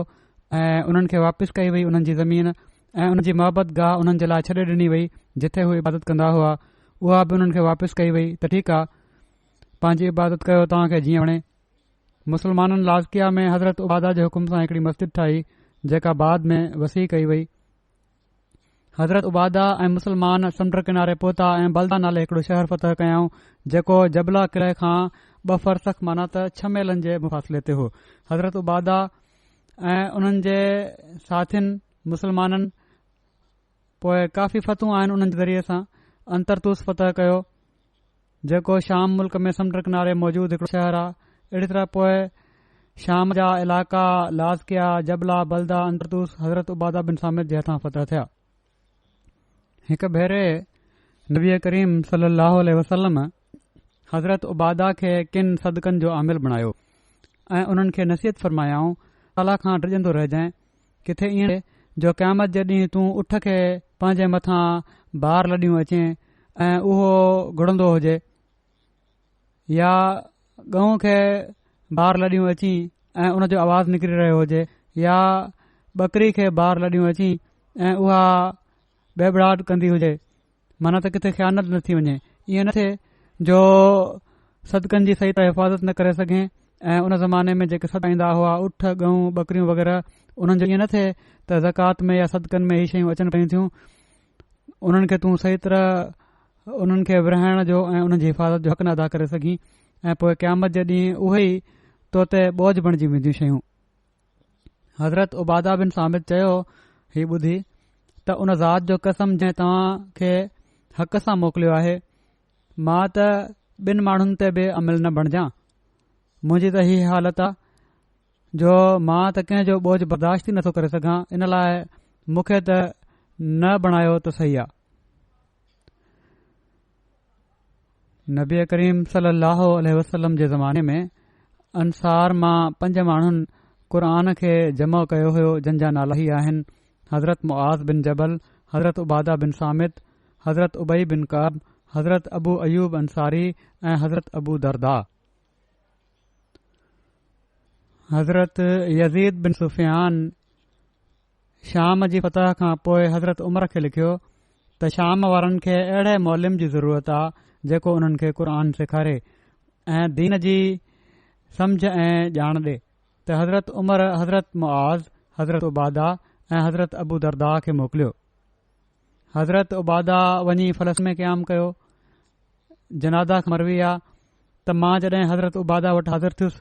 ऐं उन्हनि खे वापसि कई वई उन्हनि जी ज़मीन ऐं उन्हनि जी मोहबत गाह उन्हनि जे लाइ छॾे ॾिनी वई जिथे हू इबादत कंदा हुआ, उहा बि उन्हनि खे वापसि कई वई त ठीकु आहे, पंहिंजी इबादत कयो तव्हांखे जीअं वणे। मुस्लमाननि लाज़किया में हज़रत उबादा जे हुकुम सां हिकड़ी मस्जिद ठाही जेका बाद में वसी कई वई। हज़रत उबादा ऐं मुस्लमान समुंड किनारे पहुता ऐं बल्दा नाले हिकड़ो शहर फतह कयाऊं जेको जबला किले खां 2 फरसख माना त 6 मीलनि जे मुफ़ासिले ते हो। हज़रत उबादा ऐं उन्हनि जे साथियुनि मुस्लमाननि पोइ काफ़ी फतूं आहिनि उन्हनि जे ज़रिए सां अंतरतूस फतह कयो जेको शाम मुल्क में समुंड किनारे मौजूदु हिकड़ो शहर आहे। अहिड़ी तरह पोइ शाम जा इलाइक़ा लाज़किया, जबला, बल्दा, अंतरतूस हज़रत उबादा बिन सामित जे हथां फतह थिया। हिक भेरे नबी करीम सल्लल्लाहु अलैहि वसल्लम हज़रत उबादा खे किन सदकनि जो आमिल बणायो ऐं उन्हनि खे नसीहत फरमायाऊं, अलाह खां डिॼंदो रहिजांइ, किथे ईअं जो क़यामत जे ॾींहुं तूं उठ खे पंहिंजे मथां बार लॾियूं अचे ऐं उहो घुड़ंदो हुजे, या गऊं खे बार लॾियूं अची ऐं उन जो आवाज़ निकिरी रहियो हुजे, या बकरी खे बार लॾियूं अची ऐं उहा बेबड़ाट कंदी हुजे, माना त किथे ख़यानत न थी वञे। ईअं न थिए जो सदकनि जी सही तरह हिफ़ाज़त न करे सघे ऐं उन ज़माने में जेके सद ईंदा हुआ उठ, गऊं, बकरियूं वग़ैरह, उन्हनि जो ईअं न थिए त ज़कात में या सदकनि में ही शयूं अचनि पयूं थियूं। उन्हनि खे तूं सही तरह उन्हनि खे विरहाइण जो ऐं उन्हनि जी हिफ़ाज़त जो हक़ न अदा करे सघीं ऐं पोइ क़यामत जे ॾींहुं उहे ई तो ते बोझ बणिजी वेंदियूं शयूं। हज़रत उबादा बिन सामित चयो, ही ॿुधी त उन ज़ात जो कसम जंहिं तव्हां खे हक़ सां मोकिलियो आहे, मां त 2 माण्हुनि ते बि अमिल न बणिजां। मुंहिंजी त हीअ हालत आहे जो मां त कंहिं जो बोझ बर्दाश्त ई नथो करे सघां, इन लाइ मूंखे त न बणायो त सही आहे। नबी करीम सल्लल्लाहु अलैहि वसल्लम जे ज़माने में अंसार मां 5 माण्हुनि क़ुर खे जमा कयो हुयो जंहिंजा नाला ही आहिनि हज़रत मुआज़ बिन जबल, हज़रत उबादा बिन सामित, हज़रत उबई बिन काब, हज़रत अबू अयूब अंसारी ऐं हज़रत अबू दरदा। हज़रत यज़ीद बिन सुफ़ियान शाम जी फतह खां पोइ हज़रत उमर खे लिखियो त शाम वारनि खे अहिड़े मौलिम जी ज़रूरत आहे जेको उन्हनि खे क़ुर सेखारे ऐं दीन जी समझ ऐं ॼाण ॾे। त हज़रत उमर हज़रत मुआज़, हज़रत उबादा ऐं हज़रत अबू दरदा खे मोकिलियो। हज़रत उबादा वञी फ़लस में क़याम कयो। जनादा मरवी आहे त मां जॾहिं हज़रत उबादा वटि हाज़िर थियुसि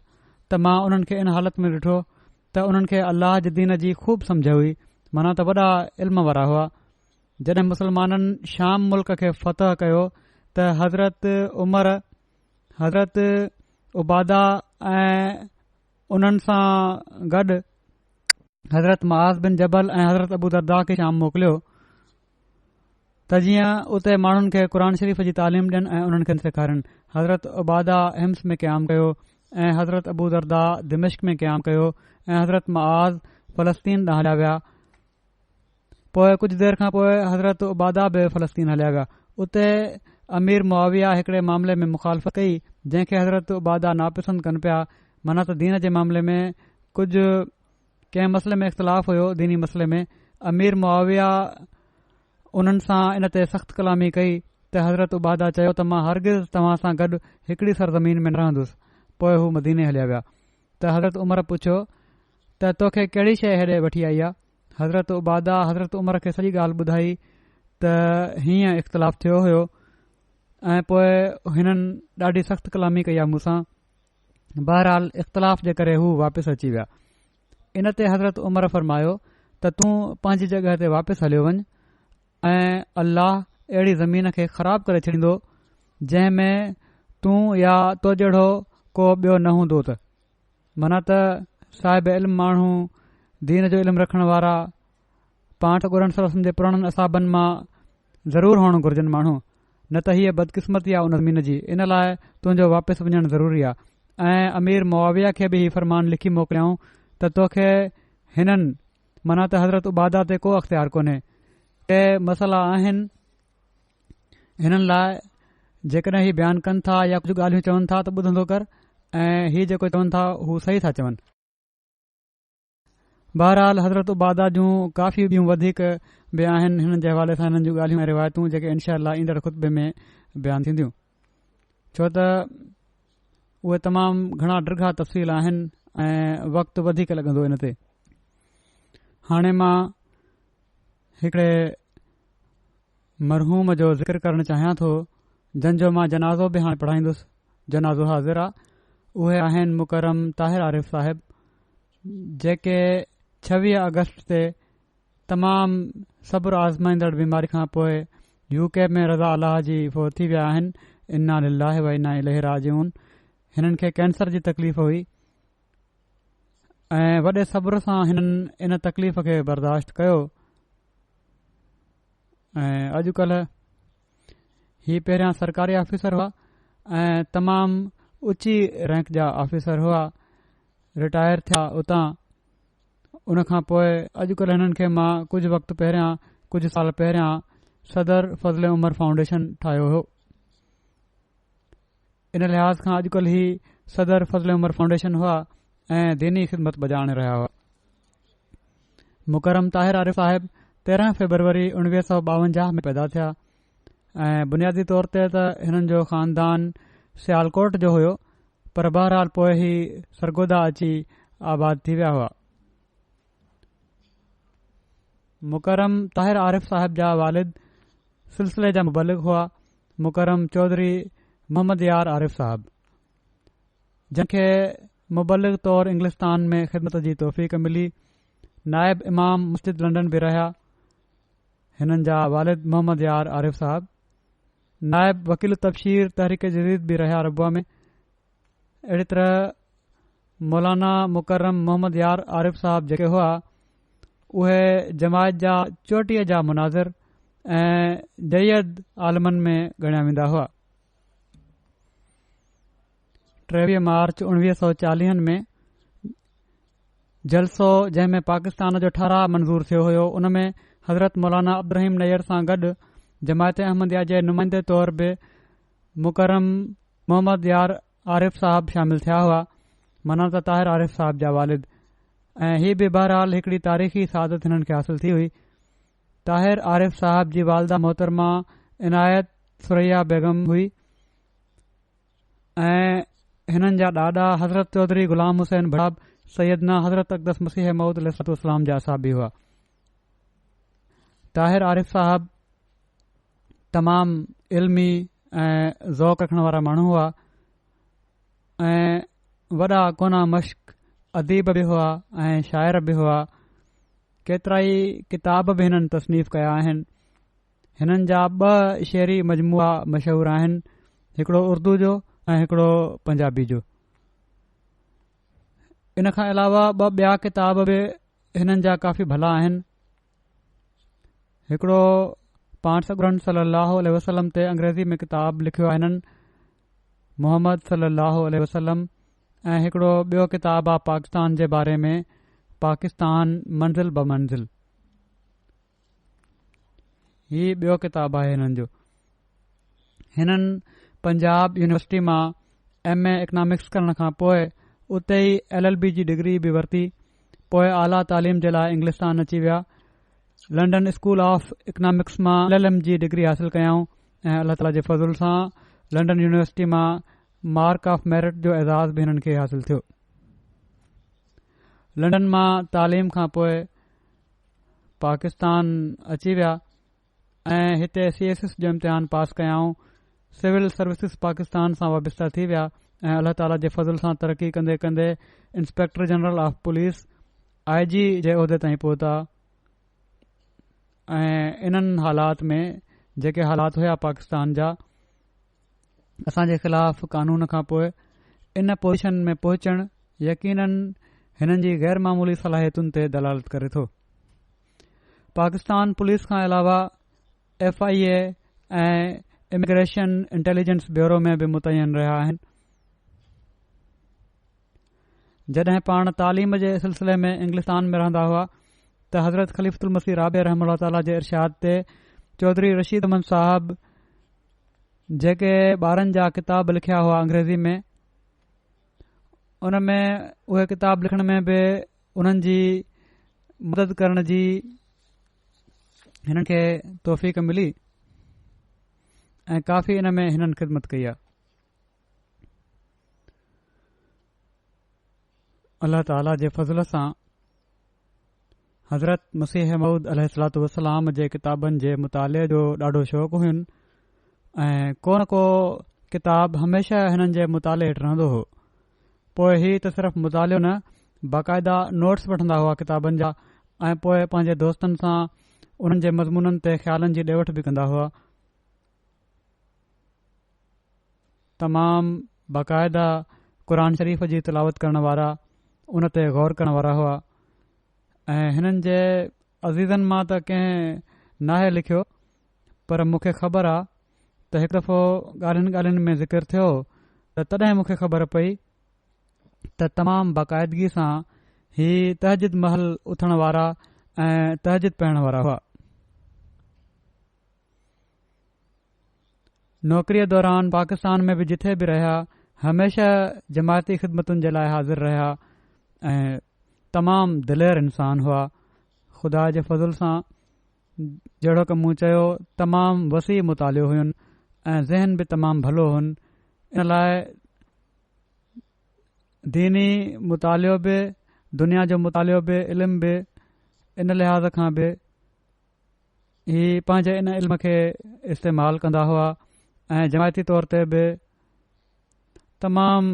त मां उन्हनि खे इन हालत में ॾिठो त उन्हनि खे अल्लाह जे दीन जी खूब समझ हुई, माना त वॾा इल्म वारा हुआ। जॾहिं मुसलमाननि शाम मुल्क खे फ़तह कयो त हज़रत उमर, हज़रत उबादा ऐं उन्हनि सां गॾु हज़रत मुआज़ बिन जबल ऐं हज़रत अबू दरदा खे शाम मोकिलियो त जीअं उते माण्हुनि खे क़ुर शरीफ़ जी तालीम ॾियनि ऐं उन्हनि खे सेखारनि। हज़रत उबादा हिम्स में क़याम कयो ऐं हज़रत अबू दरदा दिमिश्क में क़याम कयो ऐं हज़रत मुआज़ फ़लस्तीन ॾांहुं हलिया विया। पोइ कुझु देर खां पोइ हज़रत उबादा बि फ़लस्तीन हलिया विया। उते अमीर मुआविया हिकड़े मामले में मुखालफ़त कई जंहिंखे हज़रत उबादा नापसंद कनि पिया, माना त दीन जे मामले में कुझु कंहिं मसइले में इख़्तिलाफ़ हुयो। दीनी मसइले में अमीर मुआविया उन्हनि सां इन ते सख़्त कलामी कई त हज़रत उबादा चयो त मां हरगिज़ तव्हां सां गॾु हिकड़ी सरज़मीन में न रहंदुसि। पोइ हू मदीने हलिया विया त हज़रत उमर पुछियो त तोखे कहिड़ी शइ हेॾे वठी आई आहे। हज़रत उबादा हज़रत उमर खे सॼी ॻाल्हि ॿुधाई त हीअं इख़्तिलाफ़ थियो हुयो ऐं पोइ हिननि ॾाढी सख़्त कलामी कई आहे मूंसां। बहरहाल इख़्तिलाफ़ जे करे हू वापसि अची विया। इन ते हज़रत उमर फरमायो त तूं पंहिंजी जॻहि ते वापसि हलियो वञ ऐं अल्लाह अहिड़ी ज़मीन खे ख़राब करे छॾींदो जंहिं में तूं या तो जहिड़ो को ॿियो न हूंदो। त माना त साहिब इल्म माण्हू, दीन जो इल्मु रखण वारा, पाण ॻुरनि सरसनि जे पुराणनि असाबनि मां ज़रूरु हुअणु घुरिजनि माण्हू, न त हीअ बदकिस्मती आहे उन ज़मीन जी। इन लाइ तुंहिंजो वापसि वञणु ज़रूरी आहे ऐं अमीर मुआविया खे बि हीउ फ़रमान लिखी मोकिलियाऊं त तोखे हिननि माना त हज़रत उबादा ते को अख़्तियार कोन्हे। के मसइला आहिनि हिननि लाइ जेकॾहिं हीउ बयानु कनि था या कुझु ॻाल्हियूं चवनि था त ॿुधंदो कर ऐं हीउ जेको चवनि था हू सही था चवनि। बहरहाल हज़रत उबादा जूं काफ़ी ॿियूं वधीक बि आहिनि हिननि जे हवाले सां हिननि जूं ॻाल्हियूं ऐं रिवायतूं जेके इनशा ईंदड़ खुतबे में बयानु थींदियूं, छो त उहे तमामु घणा डिघा तफ़सील आहिनि ऐं वक़्तु वधीक लॻंदो इन ते। हाणे मां हिकिड़े मरहूम जो ज़िक्र करणु चाहियां थो जंहिंजो मां जनाज़ो बि हाणे पढ़ाईंदुसि। जनाज़ो हाज़िर आहे। उहे आहिनि मुकरम ताहिर आरिफ़ साहिब जेके 26 अगस्त ते तमामु सब्र आज़माईंदड़ बीमारी खां पोइ यूके में रज़ा अलाह जी फ़ौत थी विया आहिनि। इन्ना लिल्लाहि व इन्ना इलैहि राजिऊन। हिननि खे कैंसर जी तकलीफ़ हुई ऐं वॾे सब्र सां हिननि इन तकलीफ़ खे बर्दाश्त कयो ऐं अॼुकल्ह ही पहिरियां सरकारी ऑफिसर हुआ ऐं तमामु ऊची रैंक जा ऑफिसर हुआ, रिटायर थिया उतां। उनखां पोइ अॼुकल्ह हिननि खे मां कुझु वक़्तु पहिरियां कुझु साल पहिरियां सदर फज़ल उमर फाउंडेशन ठाहियो हो। इन लिहाज़ खां अॼुकल्ह ही सदर फज़ल उमर फाउंडेशन हुआ ऐं दीनी ख़िदमत बजाणे रहिया हुआ। मुकरम ताहिर आरिफ़ साहिब 13 फरवरी 1952 में पैदा थिया ऐं बुनियादी तौर ते त हिननि जो ख़ानदान सियालकोट जो हुयो, पर बहरहाल पोइ ही सरगोदा अची आबाद थी विया हुआ। मुकरम ताहिर आरिफ़ साहिब जा वालिद सिलसिले जा मुबलिग हुआ मुकरम चौधरी मोहम्मद यार आरिफ़ साहिब, जंहिंखे मुबलिग तौर इंग्लिस्तान में ख़िदमत जी तौफ़ीक़ मिली। नायब इमाम मस्जिद लंडन बि रहिया हिननि जा वालिद मोहम्मद यार आरिफ़ साहिब। नायब वकील तबशीर तहरीक जदीद बि रहिया रबुआ में। अहिड़ी तरह मौलाना मुकरम मोहम्मद यार आरिफ़ साहिब जेके हुआ उहे जमायत जा चोटीअ जा मुनाज़िर ऐं जयद आलमनि में ॻणिया वेंदा हुआ। 23 मार्च 1940 में जलसो जंहिं में पाकिस्तान जो ठहराउ मंज़ूर थियो हुयो उन में हज़रत मौलाना अब्दुर्रहीम नैयर सां गॾु जमायत अहमदिया जे नुमाइंदे तौर बि मुकरम मोहम्मद यार आरिफ़ साहिब शामिल थिया हुआ, माना त ताहिर आरिफ़ साहिब जा वालिद। ऐं हीअ बि बहरहाल हिकड़ी तारीख़ी सआदत हिननि खे हासिल थी हुई। ताहिर आरिफ़ साहिब जी वालदा मोहतरमा इनायत सुरैया बेगम हुई ऐं हिननि जा ॾाॾा हज़रत चौधरी ग़ुलाम हुसैन भड़ाब सैयदना हज़रत अक़दस मसीह मऊद अलैहिस्सलाम जा साहबी हुआ। ताहिर आरिफ़ साहिब तमामु इल्मी ऐं ज़ौक़ रखण वारा माण्हू हुआ ऐं वॾा कोना मश्क अदीब बि हुआ ऐं शाइर बि हुआ। केतिरा ई किताब बि हिननि तसनीफ़ कया आहिनि। हिननि जा 2 शेरी मजमुआ मशहूर आहिनि, हिकिड़ो उर्दू जो ऐं हिकिड़ो पंजाबी जो। इन खां अलावा 2 ॿिया किताब बि हिननि जा काफ़ी भला आहिनि। हिकिड़ो पाण सॻुरन सलाहु अलैहि वसलम ते अंग्रेज़ी में किताब लिखियो आहे हिननि मोहम्मद सलाहु अलैहि वसलम ऐं हिकिड़ो ॿियो किताब आहे पाकिस्तान जे बारे में पाकिस्तान मंज़िल ब मंज़िल। हीउ ॿियो किताब आहे हिननि जो। हिननि पंजाब यूनिवर्सिटी मां MA इकनॉमिक्स करण खां पोइ उते ई LLB जी डिग्री बि वरिती। पोइ आला तालीम जे लाइ इंग्लिस्तान अची विया। लंडन स्कूल ऑफ इकनॉमिक्स मां LLM जी डिग्री हासिल कयाऊं ऐं अल्लाह ताला जे फज़ुल सां लंडन यूनिवर्सिटी मां मार्क ऑफ मेरिट जो एज़ाज़ बि हिननि खे हासिल थियो। लंडन मां तालीम खां पोइ पाकिस्तान अची विया ऐं हिते CSS जो इम्तिहान पास कयाऊं। सिविल सर्विसिस पाकिस्तान सां वाबस्ता थी विया ऐं अल्लाह ताला जे फज़ुल सां तरक़ी कंदे कंदे inspector general of police IG जे उहिदे ताईं पहुता। ऐं इन्हनि हालात में जेके हालात हुया पाकिस्तान जा असांजे ख़िलाफ़ कानून खां पोइ इन पोज़ीशन में पहुचण यकीनन हिननि जी गैर मामूली सलाहियतुनि ते दलालत करे थो। पाकिस्तान पुलिस खां अलावा FIA ऐं इमिग्रेशन इंटेलिजेंस ब्यूरो में बि मुतयन रहिया आहिनि। जॾहिं पाण तालीम जे सिलसिले में इंग्लिस्तान में रहंदा हुआ त हज़रत ख़लीफ़ुल मसीह राबे रहमल ताला जे इरशाद ते चौधरी रशीद अहमद साहब जेके ॿारनि जा किताब लिखिया हुआ अंग्रेज़ी में, उन में उहे किताब लिखण में बि उन्हनि जी मदद करण जी हिननि खे तौफ़ीक़ मिली ऐं काफ़ी इन में हिननि ख़िदमत कई आहे। अल्लाह ताला जे फज़ल सां हज़रत मसीह मऊद अलैहिस्सलातु वस्सलाम जे किताबनि जे मुताले जो ॾाढो शौक़ु हुयुनि ऐं को न को किताब हमेशा हिननि जे मुताले हेठि रहंदो हो। पोइ ही त सिर्फ़ मुतालियो न, बाक़ाइदा नोट्स वठंदा हुआ किताबनि जा ऐं पोइ पंहिंजे दोस्तनि सां उन्हनि जे मज़मूननि ते ख़्यालनि जी ॾेवठ बि कंदा हुआ। तमामु बाक़ाइदा क़ुर शरीफ़ जी तिलावत करण वारा, उन ते गौर करण वारा हुआ ऐं हिननि जे अज़ीज़नि मां त कंहिं नाहे लिखियो, पर मूंखे ख़बर आहे त हिकु दफ़ो ॻाल्हियुनि ॻाल्हियुनि में ज़िक्र थियो त तॾहिं मूंखे ख़बर पई त तमामु बाक़ाइदगी सां ही तहजिद महल उथण वारा ऐं तहजिद पढ़ण वारा हुआ। नौकरीअ दौरान पाकिस्तान में बि जिथे बि रहिया हमेशा जमायती ख़िदमतुनि जे लाइ हाज़िर रहिया ऐं तमामु दिलेर इंसान हुआ। ख़ुदा जे फज़ल सां जहिड़ो की मूं चयो तमामु वसी मुतालियो हुयुनि ऐं ज़हन बि तमामु भलो हुनि। इन लाइ दीनी मुतालियो बि, दुनिया जो मुतालियो बि, इल्म बि, इन लिहाज़ खां बि ही पंहिंजे इन इल्म खे इस्तेमालु कंदा हुआ ऐं जमायती तौर ते बि तमामु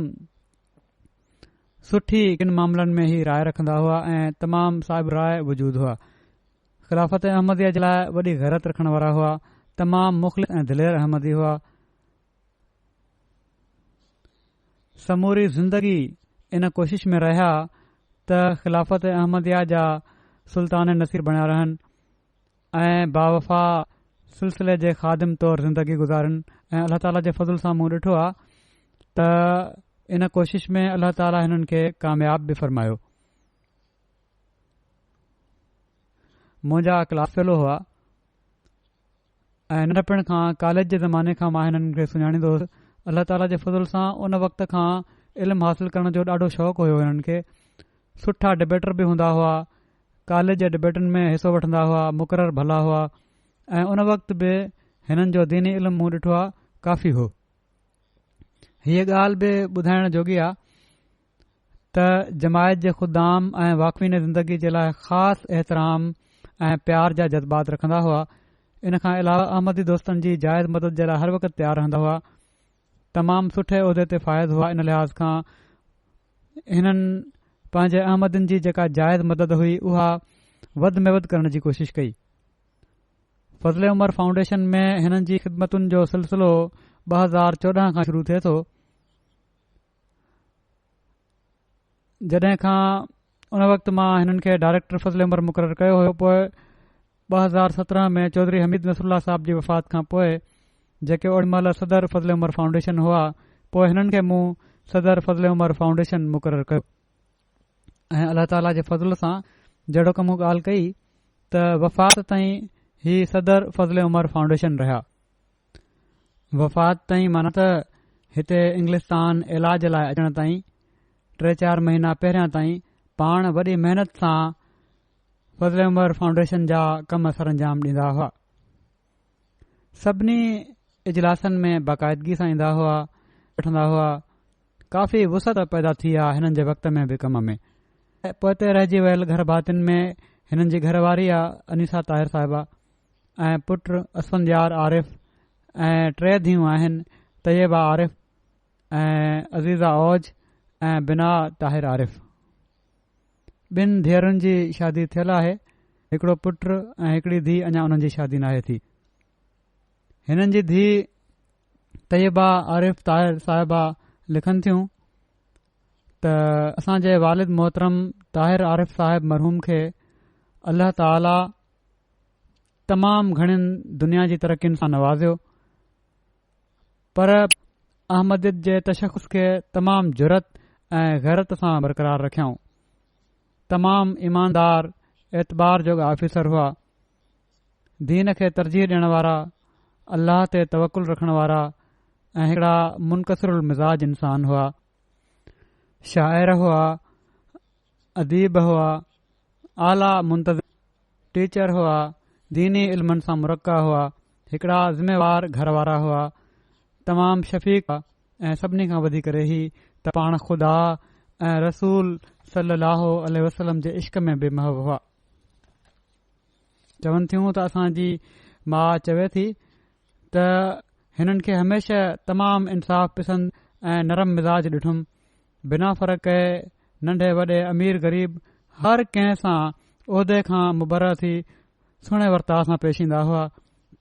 सुठी किन मामलनि में ही राय रखंदा हुआ ऐं तमामु साहिब राय वजूद हुआ। ख़िलाफ़त अहमदीअ जे लाइ वॾी गैरत रखण वारा हुआ, तमामु मुख़लिस ऐं दिलेर अहमदी हुआ। समूरी ज़िंदगी इन कोशिश में रहिया त ख़िलाफ़त अहमदिया जा सुल्तान नसीर बणिया रहनि ऐं बावफ़ा सिलसिले जे ख़ादिम तौर ज़िंदगी गुज़ारनि ऐं अल्लाह ताला जे फज़ल सां मूं ॾिठो आहे त इन कोशिश में अल्लाह ताला हिननि खे कामयाब बि फ़रमायो। मुंहिंजा क्लास फेलो हुआ ऐं नंढपण खां कॉलेज जे ज़माने खां मां हिननि खे सुञाणींदो हुउसि। अल्लाह ताला जे फज़ल सां उन वक़्त खां इल्मु हासिल करण जो ॾाढो शौक़ु हुयो हिननि खे। सुठा डिबेटर बि हूंदा हुआ, कॉलेज जे डिबेटनि में हिसो वठंदा हुआ, मुक़ररु भला हुआ ऐं उन वक़्त बि हिननि जो दीनी इल्मु मूं ॾिठो आहे काफ़ी हो। हीअ ॻाल्हि बि ॿुधाइण जोगी आहे त जमायत जे ख़ुदाम ऐं वाक़फ़ीन ज़िंदगी जे लाइ ख़ासि एतिराम ऐं प्यार जा जज़्बात रखंदा हुआ। इन खां अलावा अहमदी दोस्तनि जी जाइज़ मदद जे लाइ हर वक़्तु तयारु रहंदा हुआ। तमामु सुठे उहिदे ते फ़ाइज़ हुआ। इन लिहाज़ खां हिननि पंहिंजे अहमदनि जी जेका जाइज़ मदद हुई उहा वधि में वधि करण जी कोशिश कई। फज़ले उमर फाउंडेशन में हिननि जी ख़िदमतुनि जो सिलसिलो 2014 खां शुरू थिए थो। जॾहिं खां उन वक़्तु मां हिननि खे डायरेक्टर फज़ले उमर मुक़ररु कयो हो, पोइ 2017 में चौधरी हमीद नसरुल्ला साहब जी वफ़ात खां पोइ जेके ओॾी महिल सदर फज़ले उमर फाउंडेशन हुआ, पोइ हिननि खे मूं सदर फज़ले उमर फाउंडेशन मुक़ररु कयो ऐं अल्लाह ताला जे फज़ल सां जहिड़ो की मूं ॻाल्हि कई त वफ़ात ताईं ही सदर फज़ले उमर फाउंडेशन रहिया। वफ़ात ताईं माना त हिते इंग्लिस्तान इलाज लाइ अचण ताईं 3-4 महीना पहिरियां ताईं पाण वॾी महिनत सां फज़ले उमर फाउंडेशन जा कम सर अंजाम ॾींदा हुआ। सभिनी इजलासनि में बाक़ाइदगी सां ईंदा हुआ, वठंदा हुआ। काफ़ी वुसत पैदा थी आहे हिननि जे वक़्त में बि कम में। पोइ रहिजी वियल घर भातियुनि में हिननि जी घरवारी आहे अनीसा ताहिर साहिबा ऐं पुटु असफंदयार आरिफ़ ऐं 3 धीअरूं आहिनि, तैयबा आरिफ़ ऐं अज़ीज़ा औज ऐं बिना ताहिर आरिफ़। 2 धीअरुनि जी शादी थियल आहे, हिकिड़ो पुटु ऐं हिकिड़ी धीउ अञा उन्हनि जी शादी नाहे थी। हिननि जी धीउ तैयबा आरिफ़ ताहिर साहिबा लिखनि थियूं त असांजे वालिद मोहतरम ताहिर आरिफ़ साहिब मरहूम खे अल्लाह ताला तमामु घणियुनि दुनिया जी तरक़ियुनि सां नवाज़ियो, पर अहमदियत जे तशख़ुस खे तमामु जुरत ऐं गैरत सां बरक़रार रखियऊं। तमामु ईमानदार एतबार जोगा ऑफिसर हुआ। दीन खे तरजीह ॾियण वारा, अल्लाह ते तवकुल रखण वारा ऐं हिकिड़ा मुनकसिरुल मिज़ाज इंसान हुआ। शाइर हुआ, अदीब हुआ, आला मुंतज़िम टीचर हुआ, दीनी इल्मनि सां मुरक्का हुआ, हिकिड़ा ज़िम्मेवार घर वारा हुआ, तमामु शफ़ीक़ ऐं सभिनी खां वधीक रही त पाण ख़ुदा ऐं रसूल सलाहु वसलम जे इश्क में बेमहब हुआ। चवनि थियूं त असांजी माउ चवे थी त हिननि खे हमेशह तमामु इंसाफ़ पसंद ऐं नरम मिज़ाज ॾिठुमि। बिना फ़र्क़ु कए नंढे वॾे अमीर ग़रीब हर कंहिं सां उहिदे खां मुबरर थी सुहिणे वर्ताव सां पेश ईंदा हुआ।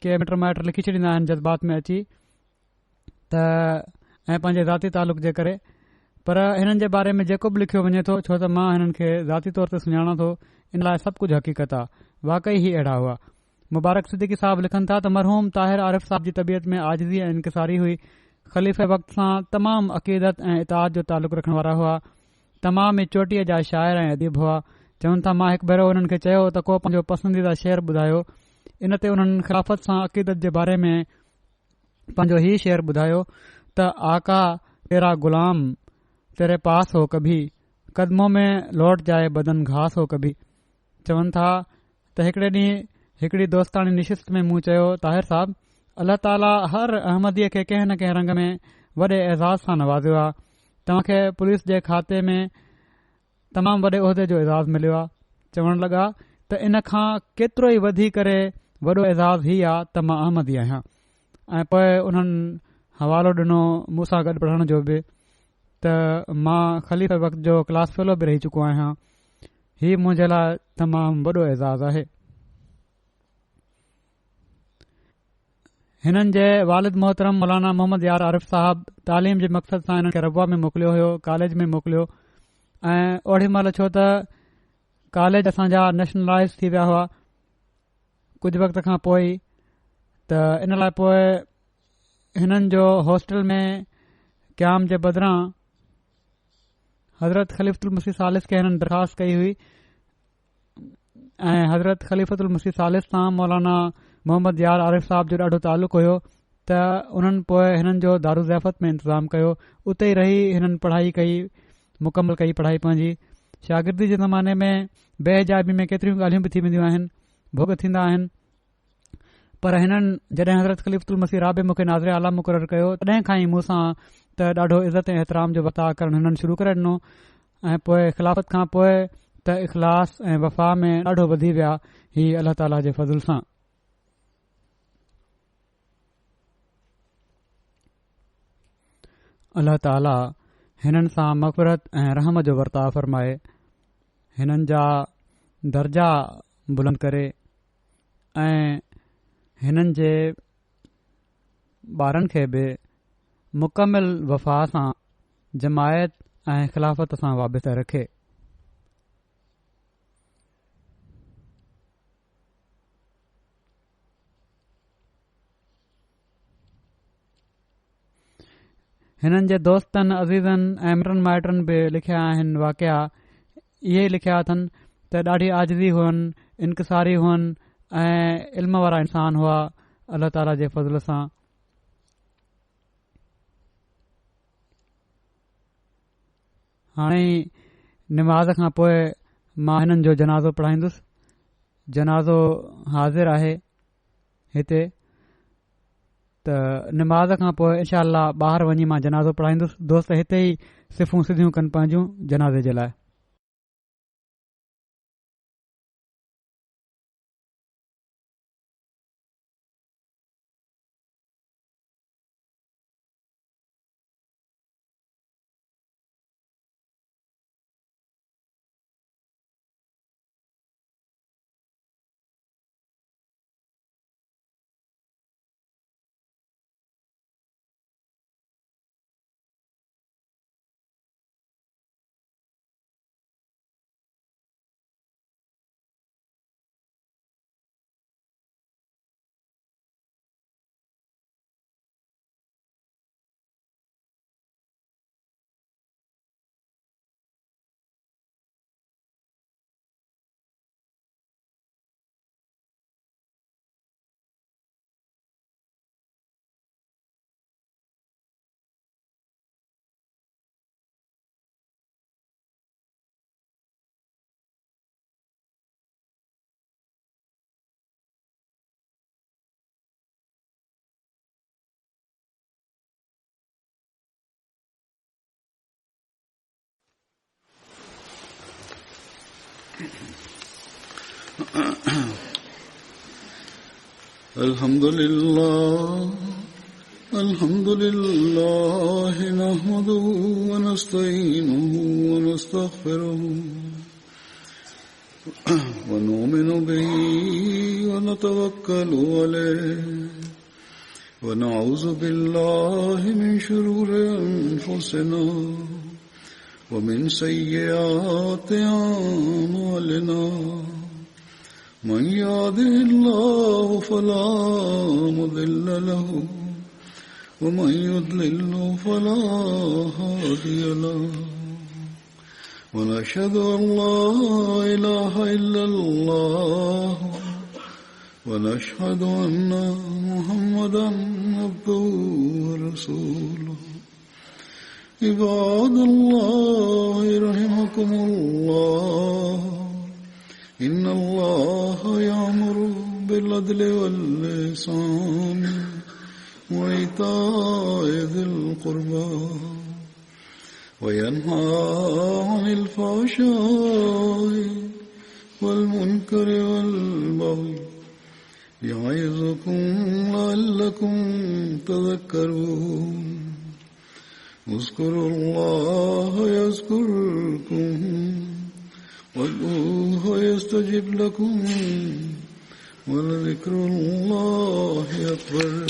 के मिट माइट लिखी छॾींदा आहिनि जज़्बात में अची त ऐं पंहिंजे ज़ाती तालुक़ जे करे, पर हिननि जे बारे में जेको बि लिखियो वञे थो, छो त मां हिननि खे ज़ाती तौर ते सुञाणा थो, इन लाइ सभु कुझु हक़ीक़त आहे। वाक़ई ई अहिड़ा हुआ। मुबारक सिद्दीकी साहब लिखनि था त मरहूम ताहिर आरिफ़ साहब जी तबियत में आजिज़ी ऐं इनकिसारी हुई। ख़लीफ़े वक़्त सां तमामु अक़ीदत ऐं इताद जो तालुक़ रखण वारा हुआ। तमामु ई चोटीअ जा शाइर ऐं अदीब हुआ। चवनि था मां हिकु भेरो हुननि खे चयो त को पंहिंजो पसंदीदा शेर ॿुधायो। इन ते उन्हनि ख़िलाफ़त सां अक़ीदत जे बारे में पंहिंजो ही शेर ॿुधायो त आका तेरा गुलाम तेरे पास हो कभी, कदमों में लौट जाए बदन घास हो कभी। चवनि था त हिकड़े ॾींहुं हिकड़ी दोस्तानी निशिस्त में मूं चयो, ताहिर साहब, अल्लाह ताला हर अहमदीअ खे कंहिं न कंहिं रंग में वॾे एज़ाज़ सां नवाज़ियो आहे। तव्हां खे पुलिस जे खाते में तमामु वॾे उहिदे जो एज़ाज़ मिलियो आहे। चवण लॻा त इन खां केतिरो ई वधी करे वॾो एज़ाज़ ही आहे त मां अहमदी आहियां। ऐं पोइ उन्हनि हवालो ॾिनो मूं सां गॾु पढ़ण जो बि त मां ख़लीफ़े वक़्त जो क्लास फेलो बि रही चुको आहियां। हीउ मुंहिंजे लाइ तमामु वॾो एज़ाज़ आहे। हिननि जे वालिद मोहतरम मौलाना मोहम्मद यार आरिफ़ साहब तालीम जे मक़सद सां हिननि खे रबुआ में मोकिलियो हुयो, कॉलेज में मोकिलियो। ऐं ओड़ी महिल छो त कॉलेज असांजा नेशनलाइज़ थी विया हुआ कुझु वक़्त खां पोइ, त इन लाइ पोइ हिननि जो हॉस्टल में क़याम जे बदिरां हज़रत ख़लीफ़तुल मसीह सालिस खे हिननि दरख़्वास्त कई हुई ऐं हज़रत ख़लीफ़तुल मसीह सालिस सां मौलाना मोहम्मद यार आरिफ़ साहब जो ॾाढो तालुक़ हुयो त उन्हनि पोइ हिननि जो दारू ज़ियाफ़त में इंतज़ाम कयो। उते ई रही हिननि पढ़ाई कई, मुकमल कई पढ़ाई पंहिंजी। शागिर्दी जे ज़माने में बेहिजाबी में केतिरियूं ॻाल्हियूं बि थी वेंदियूं आहिनि, भोग थींदा आहिनि, पर हिननि जॾहिं हज़रत ख़लीफ़तुल मसीह राबे मूंखे नाज़िर आला मुक़ररु कयो, तॾहिं खां ई मूंसां त ॾाढो इज़त ऐं एतिराम जो वर्ताव करणु हिननि शुरू करे ॾिनो। ऐं पोइ ख़िलाफ़त खां पोइ त इख़लास ऐं वफ़ा में ॾाढो वधी विया, ही अल्लाह ताला जे फज़ल सां। अल्लाह ताला हिननि सां मग़फ़िरत ऐं रहम जो वर्ताव फ़रमाए, हिननि जा दर्जा बुलंद करे ऐं हिननि जे ॿारनि खे बि मुकमिल वफ़ा सां जमायत ऐं ख़िलाफ़त सां वाबिता रखे। हिननि जे दोस्तनि अज़ीज़नि ऐं मिटनि माइटनि बि लिखिया आहिनि वाक़िया। इहे लिखिया अथनि त ॾाढी आजिज़ी हुअनि, इनकिसारी हुअनि ऐं इल्म वारा इंसान हुआ अल्लाह ताला जे फज़ल सां। हाणे निमाज़ खां पोइ मां हिननि जो जनाज़ो पढ़ाईंदुसि। जनाज़ो हाज़िर आहे हिते, त निमाज़ खां पोइ इनशा अल्लाह ॿाहिरि वञी मां जनाज़ो पढ़ाईंदुसि। दोस्त हिते ई सिफ़ूं सिधियूं कनि पंहिंजूं जनाज़े जे लाइ। الحمد لله نحمده ونستعينه ونستغفره ونؤمن به ونتوكل عليه ونعوذ بالله من شرور أنفسنا ومن سيئات أعمالنا من يهده الله فلا مضل له ومن يضلل فلا هادي له ونشهد أن لا إله إلا الله ونشهد أن محمدا عبده ورسوله عباد الله رحمكم الله إن الله يأمر بالعدل والإحسان وإيتاء ذي القربى وينهى عن الفحشاء والمنكر والبغي يعظكم لعلكم تذكرون اذكروا الله يذكركم وادعوه يستجب لكم ولذكر الله أكبر.